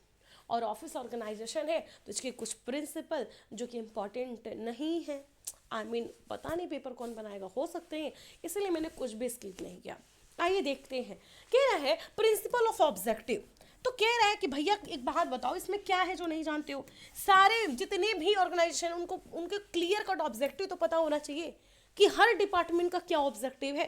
और ऑफिस ऑर्गेनाइजेशन है तो इसके कुछ प्रिंसिपल जो कि इम्पॉर्टेंट नहीं है, पता नहीं पेपर कौन बनाएगा, हो सकते हैं, इसलिए मैंने कुछ भी स्किप नहीं किया। आइए देखते हैं। कह रहा है प्रिंसिपल ऑफ ऑब्जेक्टिव। तो कह रहा है कि भैया एक बात बताओ, इसमें क्या है जो नहीं जानते हो? सारे जितने भी ऑर्गेनाइजेशन उनको उनके क्लियर कट ऑब्जेक्टिव तो पता होना चाहिए कि हर डिपार्टमेंट का क्या ऑब्जेक्टिव है।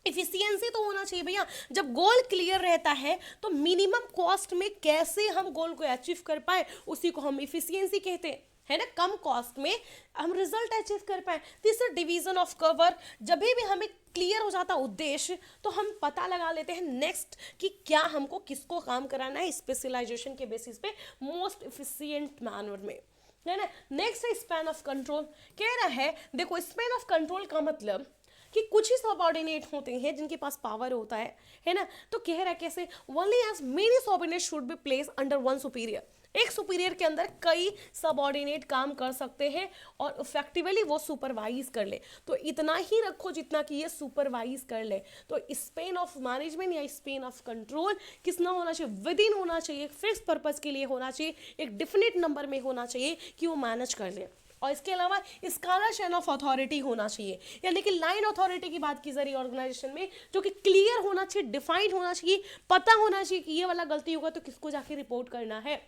इफिशियंसी तो होना चाहिए भैया। जब गोल क्लियर रहता है तो मिनिमम कॉस्ट में कैसे हम गोल को अचीव कर पाए उसी को हम इफिशियंसी कहते हैं, है ना। कम कॉस्ट में हम रिजल्ट अचीव कर पाए। तीसरा डिवीजन ऑफ कवर। जब भी हमें क्लियर हो जाता उद्देश्य तो हम पता लगा लेते हैं नेक्स्ट कि क्या हमको किसको काम कराना है, स्पेशलाइजेशन के बेसिस पे मोस्ट इफिशियंट मैनर में, है ना। नेक्स्ट है स्पैन ऑफ कंट्रोल। कह रहा है देखो स्पैन ऑफ कंट्रोल का मतलब कि कुछ ही सबऑर्डिनेट होते हैं जिनके पास पावर होता है ना। तो कह रहा है कैसे, only as many subordinate should be place under one superior. एक सुपीरियर के अंदर कई सबऑर्डिनेट काम कर सकते हैं और इफेक्टिवली वो सुपरवाइज कर ले। तो इतना ही रखो जितना कि ये सुपरवाइज कर ले। तो स्पेन ऑफ मैनेजमेंट या स्पेन ऑफ कंट्रोल किसना होना चाहिए? विद इन होना चाहिए, एक फिक्स पर्पज के लिए होना चाहिए, एक डिफिनिट नंबर में होना चाहिए कि वो मैनेज कर ले। और इसके अलावा स्कालर चेन ऑफ अथॉरिटी होना चाहिए, यानी कि लाइन अथॉरिटी की बात की जा रही है ऑर्गेनाइजेशन में, जो कि क्लियर होना चाहिए, डिफाइंड होना चाहिए, पता होना चाहिए कि ये वाला गलती होगा तो किसको जाके रिपोर्ट करना है,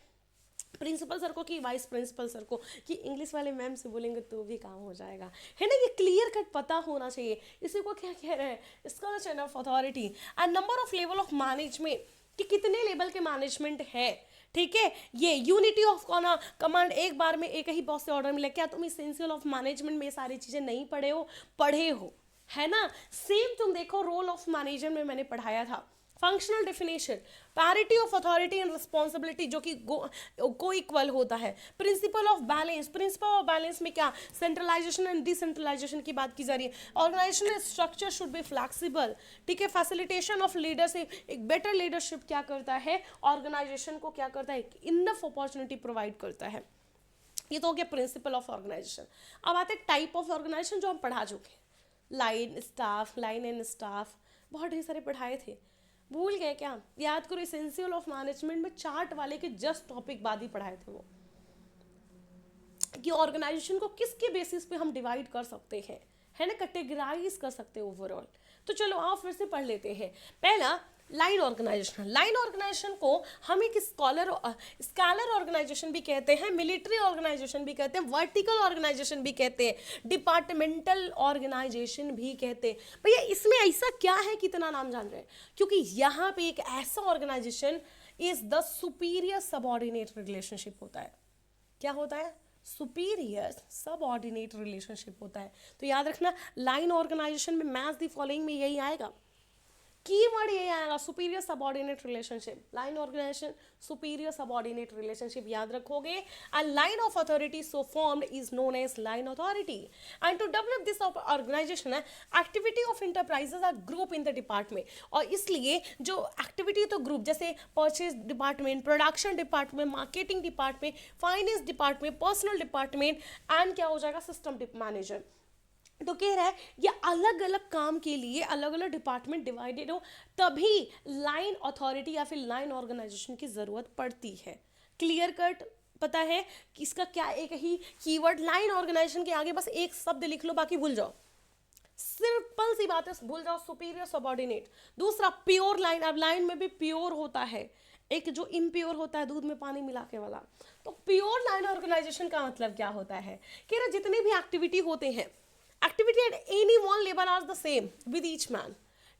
प्रिंसिपल सर को कि वाइस प्रिंसिपल सर को, कि इंग्लिश वाले मैम से बोलेंगे तो भी काम हो जाएगा, है ना। ये क्लियर कट पता होना चाहिए। इसी को क्या कह रहे हैं? Scalar chain of authority and number of level of management, कि कितने लेवल के मैनेजमेंट है। ठीक है, ये यूनिटी ऑफ कमांड, एक बार में एक ही बॉस से ऑर्डर मिले। क्या तुम इसेंशियल ऑफ मैनेजमेंट में ये सारी चीजें नहीं पढ़े हो, है ना। सेम तुम देखो रोल ऑफ मैनेजर में मैंने पढ़ाया था। Functional definition, parity of authority and responsibility जो कि को इक्वल होता है। Principle of balance, principle of balance में क्या? सेंट्रलाइजेशन एंड डिसेंट्रलाइजेशन की बात की जा रही है। Organizational structure should be flexible. ठीक है, फैसिलिटेशन ऑफ लीडरशिप, एक बेटर लीडरशिप क्या करता है? ऑर्गेनाइजेशन को क्या करता है? इनफ अपॉर्चुनिटी प्रोवाइड करता है। ये तो हो गया प्रिंसिपल ऑफ ऑर्गेनाइजेशन। अब आते हैं टाइप ऑफ ऑर्गेनाइजेशन जो हम पढ़ा चुके हैं। लाइन एंड स्टाफ, बहुत ढेर सारे पढ़ाए थे, भूल गए क्या? याद करो, एसेंशियल ऑफ मैनेजमेंट में चार्ट वाले के जस्ट टॉपिक बाद ही पढ़ाए थे वो, कि ऑर्गेनाइजेशन को किसके बेसिस पे हम डिवाइड कर सकते हैं, है ना, कैटेगराइज कर सकते हैं ओवरऑल। तो चलो आओ फिर से पढ़ लेते हैं। पहला लाइन ऑर्गेनाइजेशन। लाइन ऑर्गेनाइजेशन को हम एक स्कैलर ऑर्गेनाइजेशन भी कहते हैं, मिलिट्री ऑर्गेनाइजेशन भी कहते हैं, वर्टिकल ऑर्गेनाइजेशन भी कहते हैं, डिपार्टमेंटल ऑर्गेनाइजेशन भी कहते हैं। भैया इसमें ऐसा क्या है कि इतना नाम जान रहे हैं? क्योंकि यहाँ पे एक ऐसा organization is the superior subordinate relationship होता है। क्या होता है? सुपीरियर सबऑर्डिनेट रिलेशनशिप होता है। तो याद रखना, लाइन ऑर्गेनाइजेशन में मैच द फॉलोइंग में यही आएगा। कीवर्ड ये आएगा superior subordinate relationship, line organization superior subordinate relationship याद रखोगे. And line of authority so formed is known as line authority. And to develop this organization activity of enterprises are group in the department. और इसलिए जो activity तो group जैसे purchase department, production department, marketing department, finance department, personal department and क्या हो जाएगा system manager. तो कह रहा है ये अलग अलग काम के लिए अलग अलग डिपार्टमेंट डिवाइडेड हो तभी लाइन अथॉरिटी या फिर लाइन ऑर्गेनाइजेशन की ज़रूरत पड़ती है. क्लियर कट पता है कि इसका क्या एक ही कीवर्ड. लाइन ऑर्गेनाइजेशन के आगे बस एक शब्द लिख लो, बाकी भूल जाओ. सिंपल सी बात है, भूल जाओ सुपीरियर सबऑर्डिनेट. दूसरा प्योर लाइन. अब लाइन में भी प्योर होता है, एक जो इम्प्योर होता है दूध में पानी मिला के वाला. तो प्योर लाइन ऑर्गेनाइजेशन का मतलब क्या होता है कि जितने भी एक्टिविटी होते हैं, activity at any one level are the same with each man.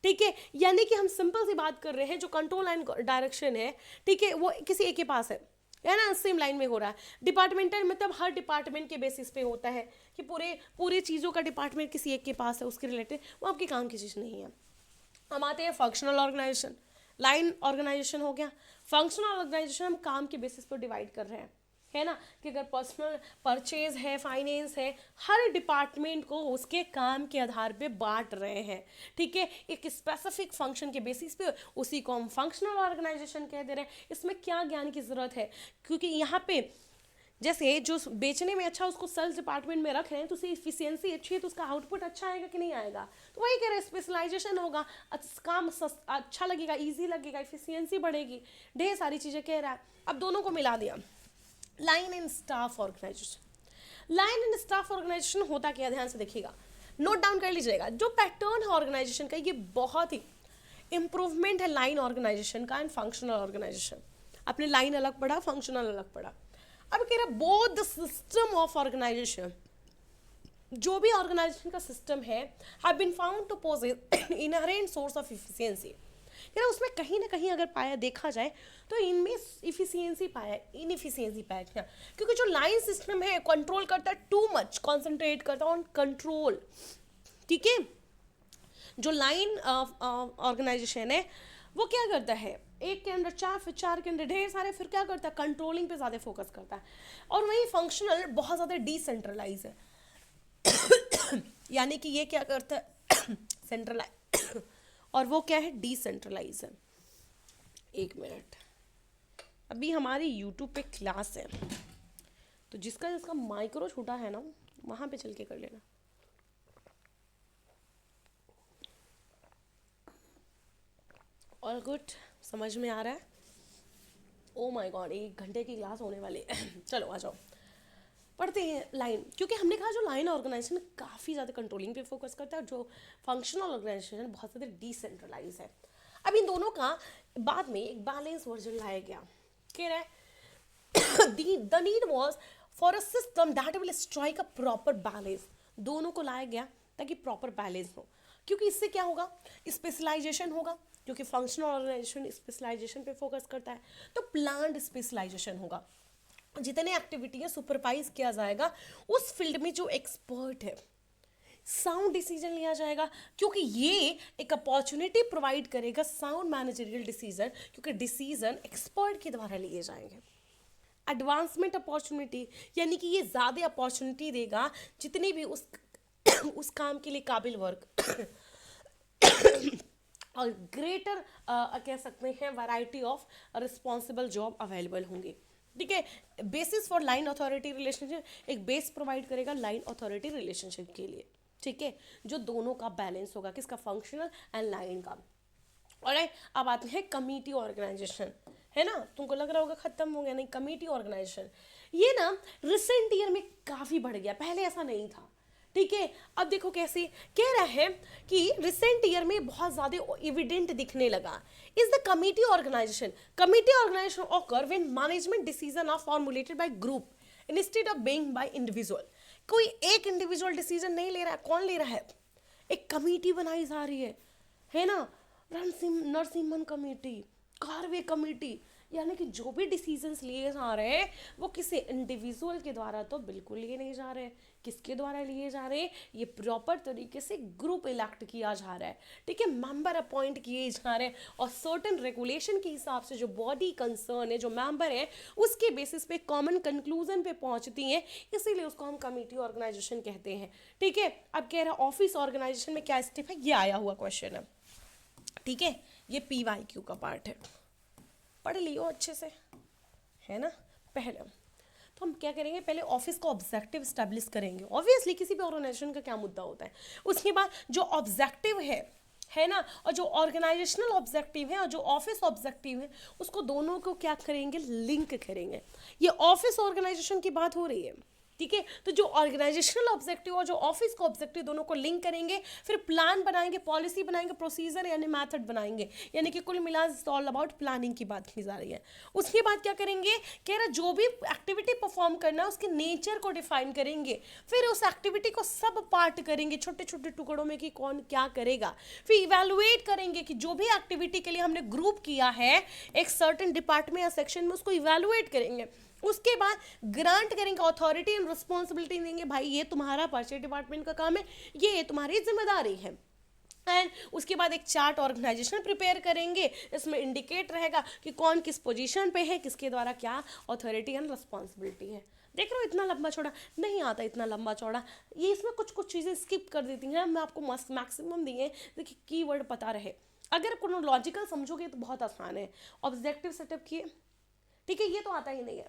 ठीक है, यानी कि हम सिंपल सी बात कर रहे हैं, जो कंट्रोल एंड डायरेक्शन है, ठीक है, वो किसी एक के पास है ना, सेम लाइन में हो रहा है. डिपार्टमेंटल मतलब हर डिपार्टमेंट के बेसिस पे होता है कि पूरे चीज़ों का डिपार्टमेंट किसी एक के पास है, उसके रिलेटेड, वो आपके काम की चीज़ नहीं है. हम आते हैं फंक्शनल ऑर्गेनाइजेशन. लाइन ऑर्गेनाइजेशन हो गया. फंक्शनल ऑर्गेनाइजेशन हम काम के बेसिस पर डिवाइड कर रहे हैं, है ना, कि अगर पर्सनल परचेज है, फाइनेंस है, हर डिपार्टमेंट को उसके काम के आधार पे बांट रहे हैं. ठीक है, एक स्पेसिफिक फंक्शन के बेसिस पे उसी को हम फंक्शनल ऑर्गेनाइजेशन कह दे रहे हैं. इसमें क्या ज्ञान की ज़रूरत है, क्योंकि यहाँ पे जैसे जो बेचने में अच्छा उसको सेल्स डिपार्टमेंट में रख रहे हैं तो उसकी इफिशियंसी अच्छी है तो उसका आउटपुट अच्छा आएगा कि नहीं आएगा. तो वही कह रहे हैं, स्पेशलाइजेशन होगा, काम अच्छा लगेगा, ईजी लगेगा, इफिशियंसी बढ़ेगी, ढेर सारी चीज़ें कह रहा है. अब दोनों को मिला दिया. Line and staff organization. Line and staff organization होता क्या, ध्यान से देखिएगा, नोट डाउन कर लीजिएगा. जो पैटर्न है ऑर्गेनाइजेशन का, ये बहुत ही इंप्रूवमेंट है लाइन ऑर्गेनाइजेशन का एंड फंक्शनल ऑर्गेनाइजेशन. आपने लाइन अलग पढ़ा, फंक्शनल अलग पढ़ा. अब कह रहा both the system of organization, जो भी ऑर्गेनाइजेशन का सिस्टम है, have been found to possess inherent source of efficiency. यानी उसमें कहीं ना कहीं अगर पाया देखा जाए तो इनमें इफिशियंसी पाया, इनएफिशिएंसी पाया क्या, क्योंकि जो लाइन सिस्टम है कंट्रोल करता है, टू मच कॉन्सेंट्रेट करता है ऑन कंट्रोल. ठीक है, जो लाइन ऑर्गेनाइजेशन है वो क्या करता है, एक के अंदर चार, फिर चार के अंदर ढेर सारे, फिर क्या करता है कंट्रोलिंग पे ज़्यादा फोकस करता है. और वहीं फंक्शनल बहुत ज़्यादा डिसेंट्रलाइज है. यानी कि ये क्या करता है सेंट्रलाइज और वो क्या है डिसेंट्रलाइज है. एक मिनट, अभी हमारी यूट्यूब पे क्लास है तो जिसका जिसका माइक्रो छोटा है ना वहाँ पे चल के कर लेना. ऑल गुड, समझ में आ रहा है. ओ माय गॉड, 1 घंटे की क्लास होने वाली है. चलो आ जाओ पढ़ते हैं लाइन, क्योंकि हमने कहा जो लाइन ऑर्गेनाइजेशन काफ़ी ज़्यादा कंट्रोलिंग पे फोकस करता है और जो फंक्शनल ऑर्गेनाइजेशन बहुत ज़्यादा डिसेंट्रलाइज है. अब इन दोनों का बाद में एक बैलेंस वर्जन लाया गया. कह रहा है the need was for a system that will strike a proper balance. दोनों को लाया गया ताकि प्रॉपर बैलेंस हो, क्योंकि इससे क्या होगा, स्पेशलाइजेशन होगा, क्योंकि फंक्शनल ऑर्गेनाइजेशन स्पेशलाइजेशन पे फोकस करता है, तो प्लान्ड स्पेशलाइजेशन होगा. जितने एक्टिविटी सुपरवाइज किया जाएगा उस फील्ड में जो एक्सपर्ट है, साउंड डिसीजन लिया जाएगा, क्योंकि ये एक अपॉर्चुनिटी प्रोवाइड करेगा साउंड मैनेजरियल डिसीजन, क्योंकि डिसीजन एक्सपर्ट के द्वारा लिए जाएंगे. एडवांसमेंट अपॉर्चुनिटी, यानी कि ये ज़्यादा अपॉर्चुनिटी देगा जितने भी उस काम के लिए काबिल वर्क और ग्रेटर कह सकते हैं variety of responsible job available होंगे. ठीक है, basis for line authority relationship, एक बेस प्रोवाइड करेगा लाइन अथॉरिटी रिलेशनशिप के लिए. ठीक है, जो दोनों का बैलेंस होगा, किसका, फंक्शनल एंड लाइन का. और अब आते हैं कमिटी ऑर्गेनाइजेशन, है ना, तुमको लग रहा होगा खत्म हो गया, नहीं, कमिटी ऑर्गेनाइजेशन ये ना रिसेंट ईयर में काफ़ी बढ़ गया, पहले ऐसा नहीं था. ठीक है, अब देखो कैसे कह रहा है कि रिसेंट ईयर में बहुत ज़्यादा एविडेंट दिखने लगा. Is the committee organization occur when management decision are formulated by group instead of being by individual. कोई एक इंडिविजुअल डिसीजन नहीं ले रहा है, कौन ले रहा है, एक कमिटी बनाई जा रही है ना, नरसिम्हन कमेटी, कारवे कमेटी, यानी कि जो भी डिसीजंस लिए जा रहे हैं वो किसी इंडिविजुअल के द्वारा तो बिल्कुल लिए नहीं जा रहे, किसके द्वारा लिए जा रहे हैं, ये प्रॉपर तरीके से ग्रुप इलेक्ट किया जा रहा है, ठीक है, मेंबर अपॉइंट किए जा रहे हैं, और सर्टेन रेगुलेशन के हिसाब से जो बॉडी कंसर्न है, जो मेंबर है, उसके बेसिस पे कॉमन कंक्लूजन पे पहुंचती हैं, इसीलिए उसको हम कमेटी ऑर्गेनाइजेशन कहते हैं, ठीक है। अब कह रहा है ऑफिस ऑर्गेनाइजेशन में क्या स्टेप है, ये आया हुआ क्वेश्चन है, ठीक है, ये PYQ का पार्ट है, पढ़ लियो अच्छे से, है ना। पहले तो हम क्या करेंगे, पहले ऑफिस का ऑब्जेक्टिव स्टैब्लिश करेंगे, ऑब्वियसली किसी भी ऑर्गेनाइजेशन का क्या मुद्दा होता है। उसके बाद जो ऑब्जेक्टिव है ना, और जो ऑर्गेनाइजेशनल ऑब्जेक्टिव है और जो ऑफिस ऑब्जेक्टिव है, उसको दोनों को क्या करेंगे, लिंक करेंगे। ये ऑफिस ऑर्गेनाइजेशन की बात हो रही है, ठीक है। तो जो ऑर्गेनाइजेशनल ऑब्जेक्टिव और जो ऑफिस का ऑब्जेक्टिव दोनों को लिंक करेंगे, फिर प्लान बनाएंगे, पॉलिसी बनाएंगे, प्रोसीजर यानी मेथड बनाएंगे, यानी कि कुल मिला ऑल अबाउट प्लानिंग की बात की जा रही है। उसके बाद क्या करेंगे, कह रहा जो भी एक्टिविटी परफॉर्म करना है उसके नेचर को डिफाइन करेंगे, फिर उस एक्टिविटी को सब पार्ट करेंगे छोटे छोटे टुकड़ों में कि कौन क्या करेगा, फिर इवेलुएट करेंगे कि जो भी एक्टिविटी के लिए हमने ग्रुप किया है एक सर्टेन डिपार्टमेंट या सेक्शन में, उसको इवेलुएट करेंगे। उसके बाद ग्रांट करेंगे, अथॉरिटी एंड रिस्पॉन्सिबिलिटी देंगे, भाई ये तुम्हारा परचेज डिपार्टमेंट का काम है, ये तुम्हारी जिम्मेदारी है। एंड उसके बाद एक चार्ट ऑर्गेनाइजेशन प्रिपेयर करेंगे, इसमें इंडिकेट रहेगा कि कौन किस पोजीशन पे है, किसके द्वारा क्या अथॉरिटी एंड रिस्पॉन्सिबिलिटी है। देख रहे हो इतना लंबा चौड़ा नहीं आता, इतना लंबा चौड़ा, ये इसमें कुछ कुछ चीज़ें स्किप कर देती हैं, मैं आपको मैक्सिमम दिए, देखिए कीवर्ड पता रहे, अगर क्रोनोलॉजिकल समझोगे तो बहुत आसान है। ऑब्जेक्टिव सेटअप किए, ठीक है, ये तो आता ही नहीं है,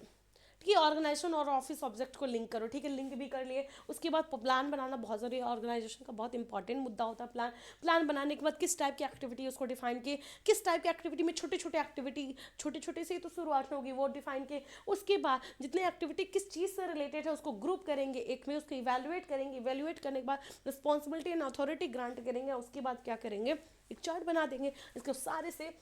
ठीक है। ऑर्गेनाइजेशन और ऑफिस ऑब्जेक्ट को लिंक करो, ठीक है, लिंक भी कर लिए। उसके बाद प्लान बनाना बहुत ज़रूरी है, ऑर्गेनाइजेशन का बहुत इंपॉर्टेंट मुद्दा होता है प्लान बनाने के बाद किस टाइप की एक्टिविटी है उसको डिफाइन किए, किस टाइप की एक्टिविटी में छोटे छोटे एक्टिविटी, छोटे छोटे से ही तो शुरुआत होगी, वो डिफाइन किए। उसके बाद जितने एक्टिविटी किस चीज़ से रिलेटेड है उसको ग्रुप करेंगे एक में, उसको इवेलुएट करेंगे, इवेलुएट करने के बाद रिस्पॉन्सिबिलिटी एंड अथॉरिटी ग्रांट करेंगे। उसके बाद क्या करेंगे, एक चार्ट बना देंगे, इसके सारे से,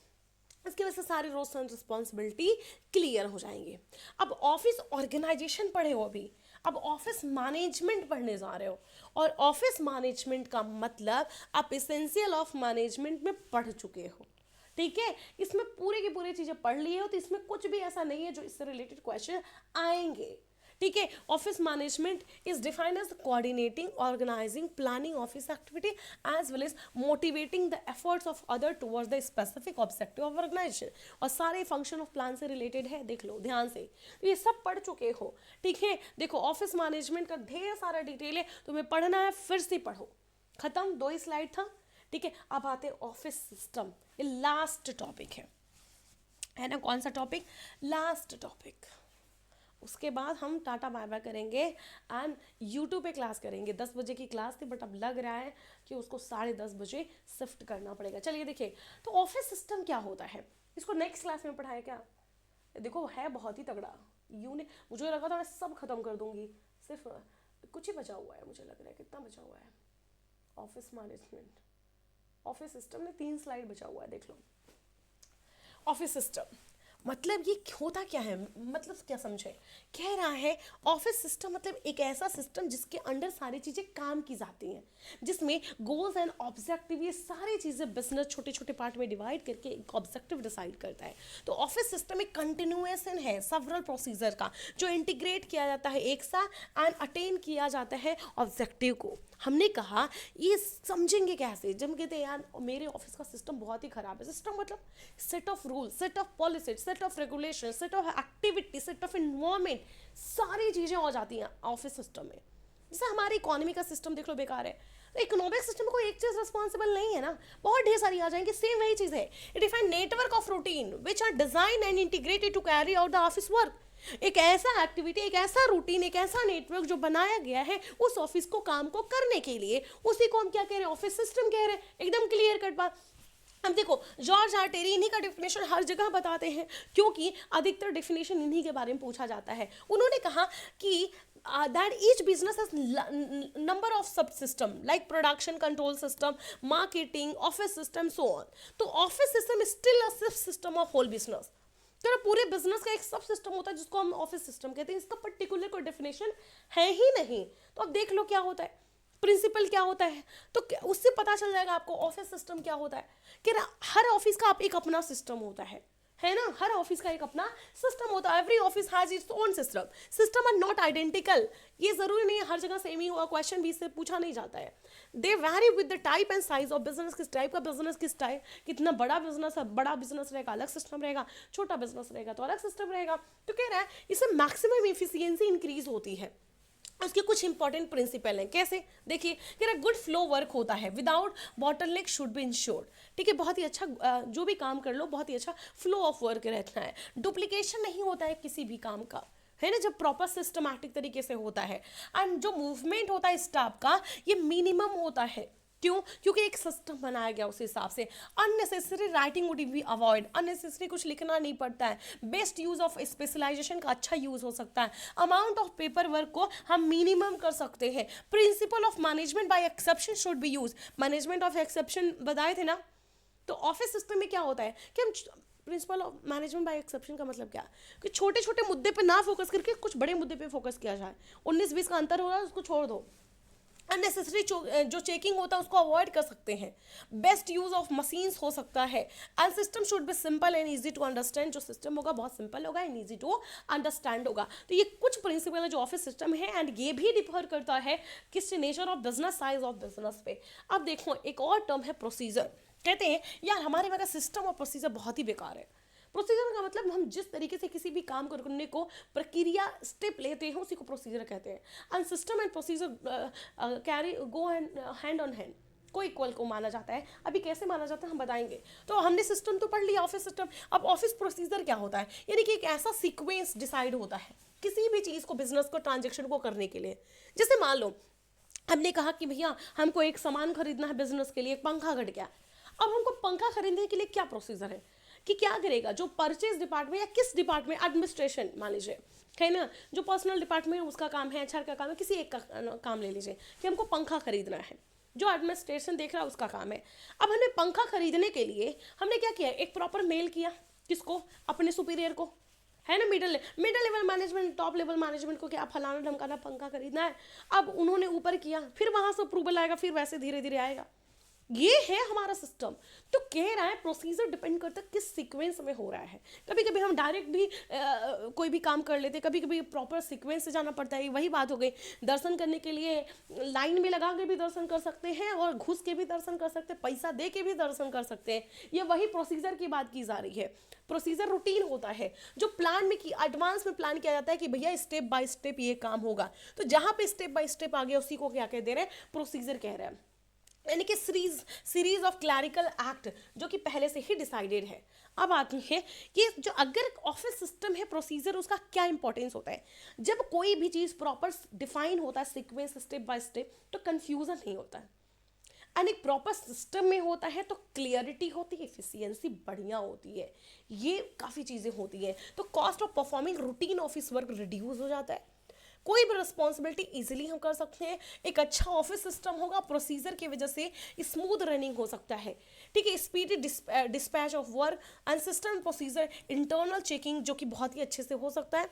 इसकी वजह से सारे रोल्स एंड रिस्पॉन्सिबिलिटी क्लियर हो जाएंगे। अब ऑफिस ऑर्गेनाइजेशन पढ़े हो अभी, अब ऑफिस मैनेजमेंट पढ़ने जा रहे हो, और ऑफिस मैनेजमेंट का मतलब आप एसेंशियल ऑफ मैनेजमेंट में पढ़ चुके हो, ठीक है। इसमें पूरी की पूरी चीज़ें पढ़ ली हो, तो इसमें कुछ भी ऐसा नहीं है जो इससे रिलेटेड क्वेश्चन आएंगे, ठीक है। Office management is defined as coordinating, organizing, planning office activity as well as motivating the efforts of other towards the specific objective of organization, और सारे फंक्शन ऑफ प्लान से रिलेटेड है, देख लो ध्यान से, तो ये सब पढ़ चुके हो, ठीक है। देखो ऑफिस मैनेजमेंट का ढेर सारा डिटेल है, तुम्हें पढ़ना है फिर से पढ़ो, खत्म, 2 ही स्लाइड था, ठीक है। अब आते हैं ऑफिस सिस्टम, ये लास्ट टॉपिक है ना, कौन सा टॉपिक, लास्ट टॉपिक। उसके बाद हम टाटा बाय बाय करेंगे एंड यूट्यूब पे क्लास करेंगे। 10 बजे की क्लास थी, बट अब लग रहा है कि उसको 10:30 बजे शिफ्ट करना पड़ेगा। चलिए देखिए, तो ऑफिस सिस्टम क्या होता है, इसको नेक्स्ट क्लास में पढ़ाया क्या, देखो है बहुत ही तगड़ा, मुझे लगा था मैं सब खत्म कर दूंगी, सिर्फ कुछ ही बचा हुआ है, मुझे लग रहा है कितना बचा हुआ है, ऑफिस मैनेजमेंट, ऑफिस सिस्टम में 3 स्लाइड बचा हुआ है, देख लो। ऑफिस सिस्टम मतलब ये होता क्या है, मतलब क्या समझे, कह रहा है ऑफिस सिस्टम मतलब एक ऐसा सिस्टम जिसके अंडर सारी चीज़ें काम की जाती हैं, जिसमें गोल्स एंड ऑब्जेक्टिव, ये सारी चीज़ें बिजनेस छोटे छोटे पार्ट में डिवाइड करके एक ऑब्जेक्टिव डिसाइड करता है। तो ऑफिस सिस्टम एक कंटिन्यूएशन है सेवरल प्रोसीजर का, जो इंटीग्रेट किया जाता है एक साथ एंड अटेन किया जाता है ऑब्जेक्टिव को। हमने कहा ये समझेंगे कैसे, जब कहते हैं यार मेरे ऑफिस का सिस्टम बहुत ही खराब है, सिस्टम मतलब set of rule, set of policy, set of regulation, set of activity, set of environment, सारी चीज़ें हो जाती हैं ऑफिस सिस्टम में। जैसे हमारी इकोनॉमी का सिस्टम देख लो बेकार है, तो इकोनॉमिक सिस्टम में कोई एक चीज़ रिस्पॉन्सिबल नहीं है ना, बहुत ढेर सारी आ जाएंगी, सेम वही चीज़ है। It define network of routine which are design and integrated to carry out the office work. एक ऐसा एक्टिविटी, एक ऐसा रूटीन, एक ऐसा नेटवर्क जो बनाया गया है उस ऑफिस को काम को करने के लिए, उसी को हम क्या कह रहे हैं, ऑफिस सिस्टम कह रहे हैं। एकदम क्लियर कट बात। अब देखो जॉर्ज आर टेरी इन्हीं का डेफिनेशन हर जगह बताते हैं, क्योंकि अधिकतर डेफिनेशन इन्हीं के बारे में पूछा जाता है। उन्होंने कहा कि that each business has number of subsystem like production control system, marketing, office system, so on. तो office system is still a subsystem of whole business। तो पूरे बिजनेस का एक सब सिस्टम होता है जिसको हम ऑफिस सिस्टम कहते हैं, इसका पर्टिकुलर कोई डेफिनेशन है ही नहीं। तो अब देख लो क्या होता है, प्रिंसिपल क्या होता है, तो उससे पता चल जाएगा आपको ऑफिस सिस्टम क्या होता है। कि हर ऑफिस का आप एक अपना सिस्टम होता है, है ना, हर ऑफिस का एक अपना सिस्टम होता है, every office has its own system, system are not identical, ये जरूरी नहीं है हर जगह सेम ही होगा, क्वेश्चन भी इससे पूछा नहीं जाता है, they vary with the type and size of business, किस टाइप का बिजनेस, किस टाइप कितना बड़ा बिजनेस है, बड़ा बिजनेस रहेगा अलग सिस्टम रहेगा, छोटा बिजनेस रहेगा तो अलग सिस्टम रहेगा, तो कह रहा है इससे मैक्सिमम इफिशियंसी इंक्रीज होती है। उसके कुछ इंपॉर्टेंट प्रिंसिपल हैं, कैसे देखिए, कह रहा गुड फ्लो वर्क होता है, without bottleneck should be insured, ठीक है, बहुत ही अच्छा जो भी काम कर लो बहुत ही अच्छा फ्लो ऑफ वर्क रहता है, डुप्लीकेशन नहीं होता है किसी भी काम का, है ना, जब प्रॉपर सिस्टमैटिक तरीके से होता है, एंड जो मूवमेंट होता है स्टाफ का ये मिनिमम होता है, क्यों, क्योंकि एक सिस्टम बनाया गया उस हिसाब से, unnecessary writing would be avoid, unnecessary कुछ लिखना नहीं पड़ता है, बेस्ट यूज ऑफ स्पेशलाइजेशन का अच्छा यूज हो सकता है, अमाउंट ऑफ पेपर वर्क को हम मिनिमम कर सकते हैं, principle of management by exception should be use, management of exception बताए थे ना, तो ऑफिस सिस्टम में क्या होता है कि हम principle of management by exception का मतलब क्या, कि छोटे छोटे मुद्दे पे ना फोकस करके कुछ बड़े मुद्दे पे फोकस किया जाए, 19-20 का अंतर हो रहा है उसको छोड़ दो, अननेसेसरी जो चेकिंग होता है उसको अवॉइड कर सकते हैं, बेस्ट यूज ऑफ मशीन्स हो सकता है, and system should be simple and easy to understand, जो सिस्टम होगा बहुत सिंपल होगा एंड इजी टू अंडरस्टैंड होगा, तो ये कुछ प्रिंसिपल है जो ऑफिस सिस्टम है, एंड ये भी डिफर करता है किस nature of business, size of business पे। अब देखो एक और टर्म है प्रोसीजर, कहते हैं यार हमारे मेरा सिस्टम और प्रोसीजर बहुत ही बेकार है, प्रोसीजर का मतलब हम जिस तरीके से किसी भी काम करने को प्रक्रिया स्टेप लेते हैं उसी को प्रोसीजर कहते हैं, and system and procedure carry go hand on hand, को इक्वल को माना जाता है, अभी कैसे माना जाता है हम बताएंगे, तो हमने सिस्टम तो पढ़ लिया ऑफिस सिस्टम, अब ऑफिस प्रोसीजर क्या होता है, यानी कि एक ऐसा सीक्वेंस डिसाइड होता है किसी भी चीज़ को, बिजनेस को, ट्रांजेक्शन को करने के लिए, जैसे मान लो हमने कहा कि भैया हमको एक सामान खरीदना है बिजनेस के लिए, एक पंखा घट गया, अब हमको पंखा खरीदने के लिए क्या प्रोसीजर है, कि क्या करेगा जो परचेज डिपार्टमेंट या किस डिपार्टमेंट, एडमिनिस्ट्रेशन मान लीजिए, है ना, जो पर्सनल डिपार्टमेंट उसका काम है, एचआर का काम है, किसी एक का काम ले लीजिए कि हमको पंखा खरीदना है, जो एडमिनिस्ट्रेशन देख रहा है उसका काम है, अब हमने पंखा खरीदने के लिए हमने क्या किया, एक प्रॉपर मेल किया, किसको, अपने सुपीरियर को, है ना, middle level management, top level management को क्या फलाना ढमकाना पंखा खरीदना है, अब उन्होंने ऊपर किया, फिर वहां से अप्रूवल आएगा, फिर वैसे धीरे धीरे आएगा, ये है हमारा सिस्टम, तो कह रहा है प्रोसीजर डिपेंड करता है किस सीक्वेंस में हो रहा है, कभी कभी हम डायरेक्ट भी कोई भी काम कर लेते, कभी कभी प्रॉपर सीक्वेंस से जाना पड़ता है, वही बात हो गई, दर्शन करने के लिए लाइन में लगा के भी दर्शन कर सकते हैं और घुस के भी दर्शन कर सकते हैं, पैसा दे के भी दर्शन कर सकते हैं, ये वही प्रोसीजर की बात की जा रही है, प्रोसीजर रूटीन होता है जो प्लान में की एडवांस में प्लान किया जाता है कि भैया स्टेप बाय स्टेप ये काम होगा, तो जहां पे स्टेप बाय स्टेप आ गया उसी को क्या कह दे रहे हैं, प्रोसीजर कह रहे हैं, यानी कि सीरीज ऑफ क्लैरिकल एक्ट जो कि पहले से ही डिसाइडेड है। अब आती है कि जो अगर ऑफिस सिस्टम है प्रोसीजर, उसका क्या इंपॉर्टेंस होता है, जब कोई भी चीज़ प्रॉपर डिफाइन होता है सीक्वेंस स्टेप बाय स्टेप तो कंफ्यूजन नहीं होता है, एंड एक प्रॉपर सिस्टम में होता है तो क्लियरिटी होती है, एफिशिएंसी बढ़िया होती है, ये काफ़ी चीज़ें होती हैं, तो cost of performing routine office work reduce हो जाता है, कोई भी रिस्पॉन्सिबिलिटी इजीली हम कर सकते हैं, एक अच्छा ऑफिस सिस्टम होगा प्रोसीजर की वजह से स्मूथ रनिंग हो सकता है, ठीक है, speedy dispatch of work and system procedure, internal checking जो कि बहुत ही अच्छे से हो सकता है,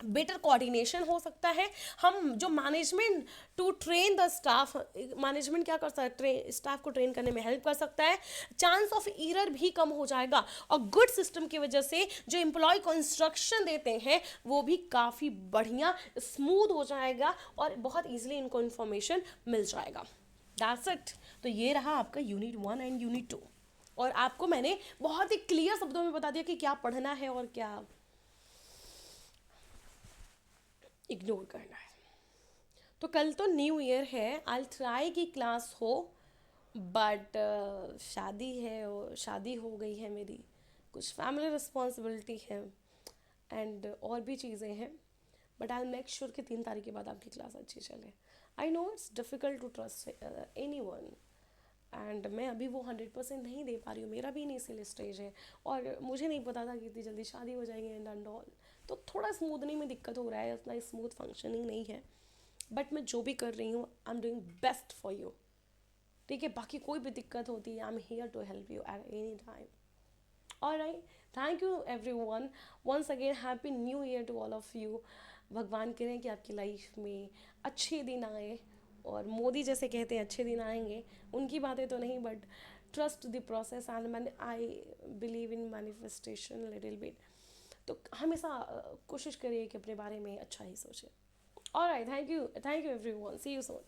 बेटर कोऑर्डिनेशन हो सकता है, हम जो management to train the staff, management क्या कर सकता है, स्टाफ को ट्रेन करने में हेल्प कर सकता है, चांस ऑफ एरर भी कम हो जाएगा, और गुड सिस्टम की वजह से जो एम्प्लॉय को इंस्ट्रक्शन देते हैं वो भी काफ़ी बढ़िया स्मूथ हो जाएगा और बहुत ईजिली इनको इन्फॉर्मेशन मिल जाएगा। That's it. तो ये रहा आपका यूनिट 1 एंड यूनिट 2, और आपको मैंने बहुत ही क्लियर शब्दों में बता दिया कि क्या पढ़ना है और क्या इग्नोर करना है। तो कल तो न्यू ईयर है, आई ट्राई की क्लास हो, बट शादी है और शादी हो गई है मेरी, कुछ फैमिली रिस्पॉन्सिबिलिटी है एंड और भी चीज़ें हैं, बट आई मेक श्योर कि 3 तारीख के बाद आपकी क्लास अच्छी चले। I know it's difficult to trust anyone, and मैं अभी वो 100% नहीं दे पा रही हूँ, मेरा भी इनिशियल स्टेज है और मुझे नहीं पता था कि इतनी जल्दी शादी हो जाएगी एंड ऑल, तो थोड़ा स्मूथनिंग में दिक्कत हो रहा है, उतना स्मूथ फंक्शनिंग नहीं है, बट मैं जो भी कर रही हूँ I am doing best for you, ठीक है, बाकी कोई भी दिक्कत होती है I am here to help you at any time. Alright, thank you everyone, once again happy new year to all of you. भगवान करें कि आपकी लाइफ में अच्छे दिन आए, और मोदी जैसे कहते हैं अच्छे दिन आएंगे, उनकी बातें तो नहीं, but trust the process and man I believe in manifestation little bit. तो हमेशा कोशिश करिए कि अपने बारे में अच्छा ही सोचें। Alright, thank you everyone, see you soon.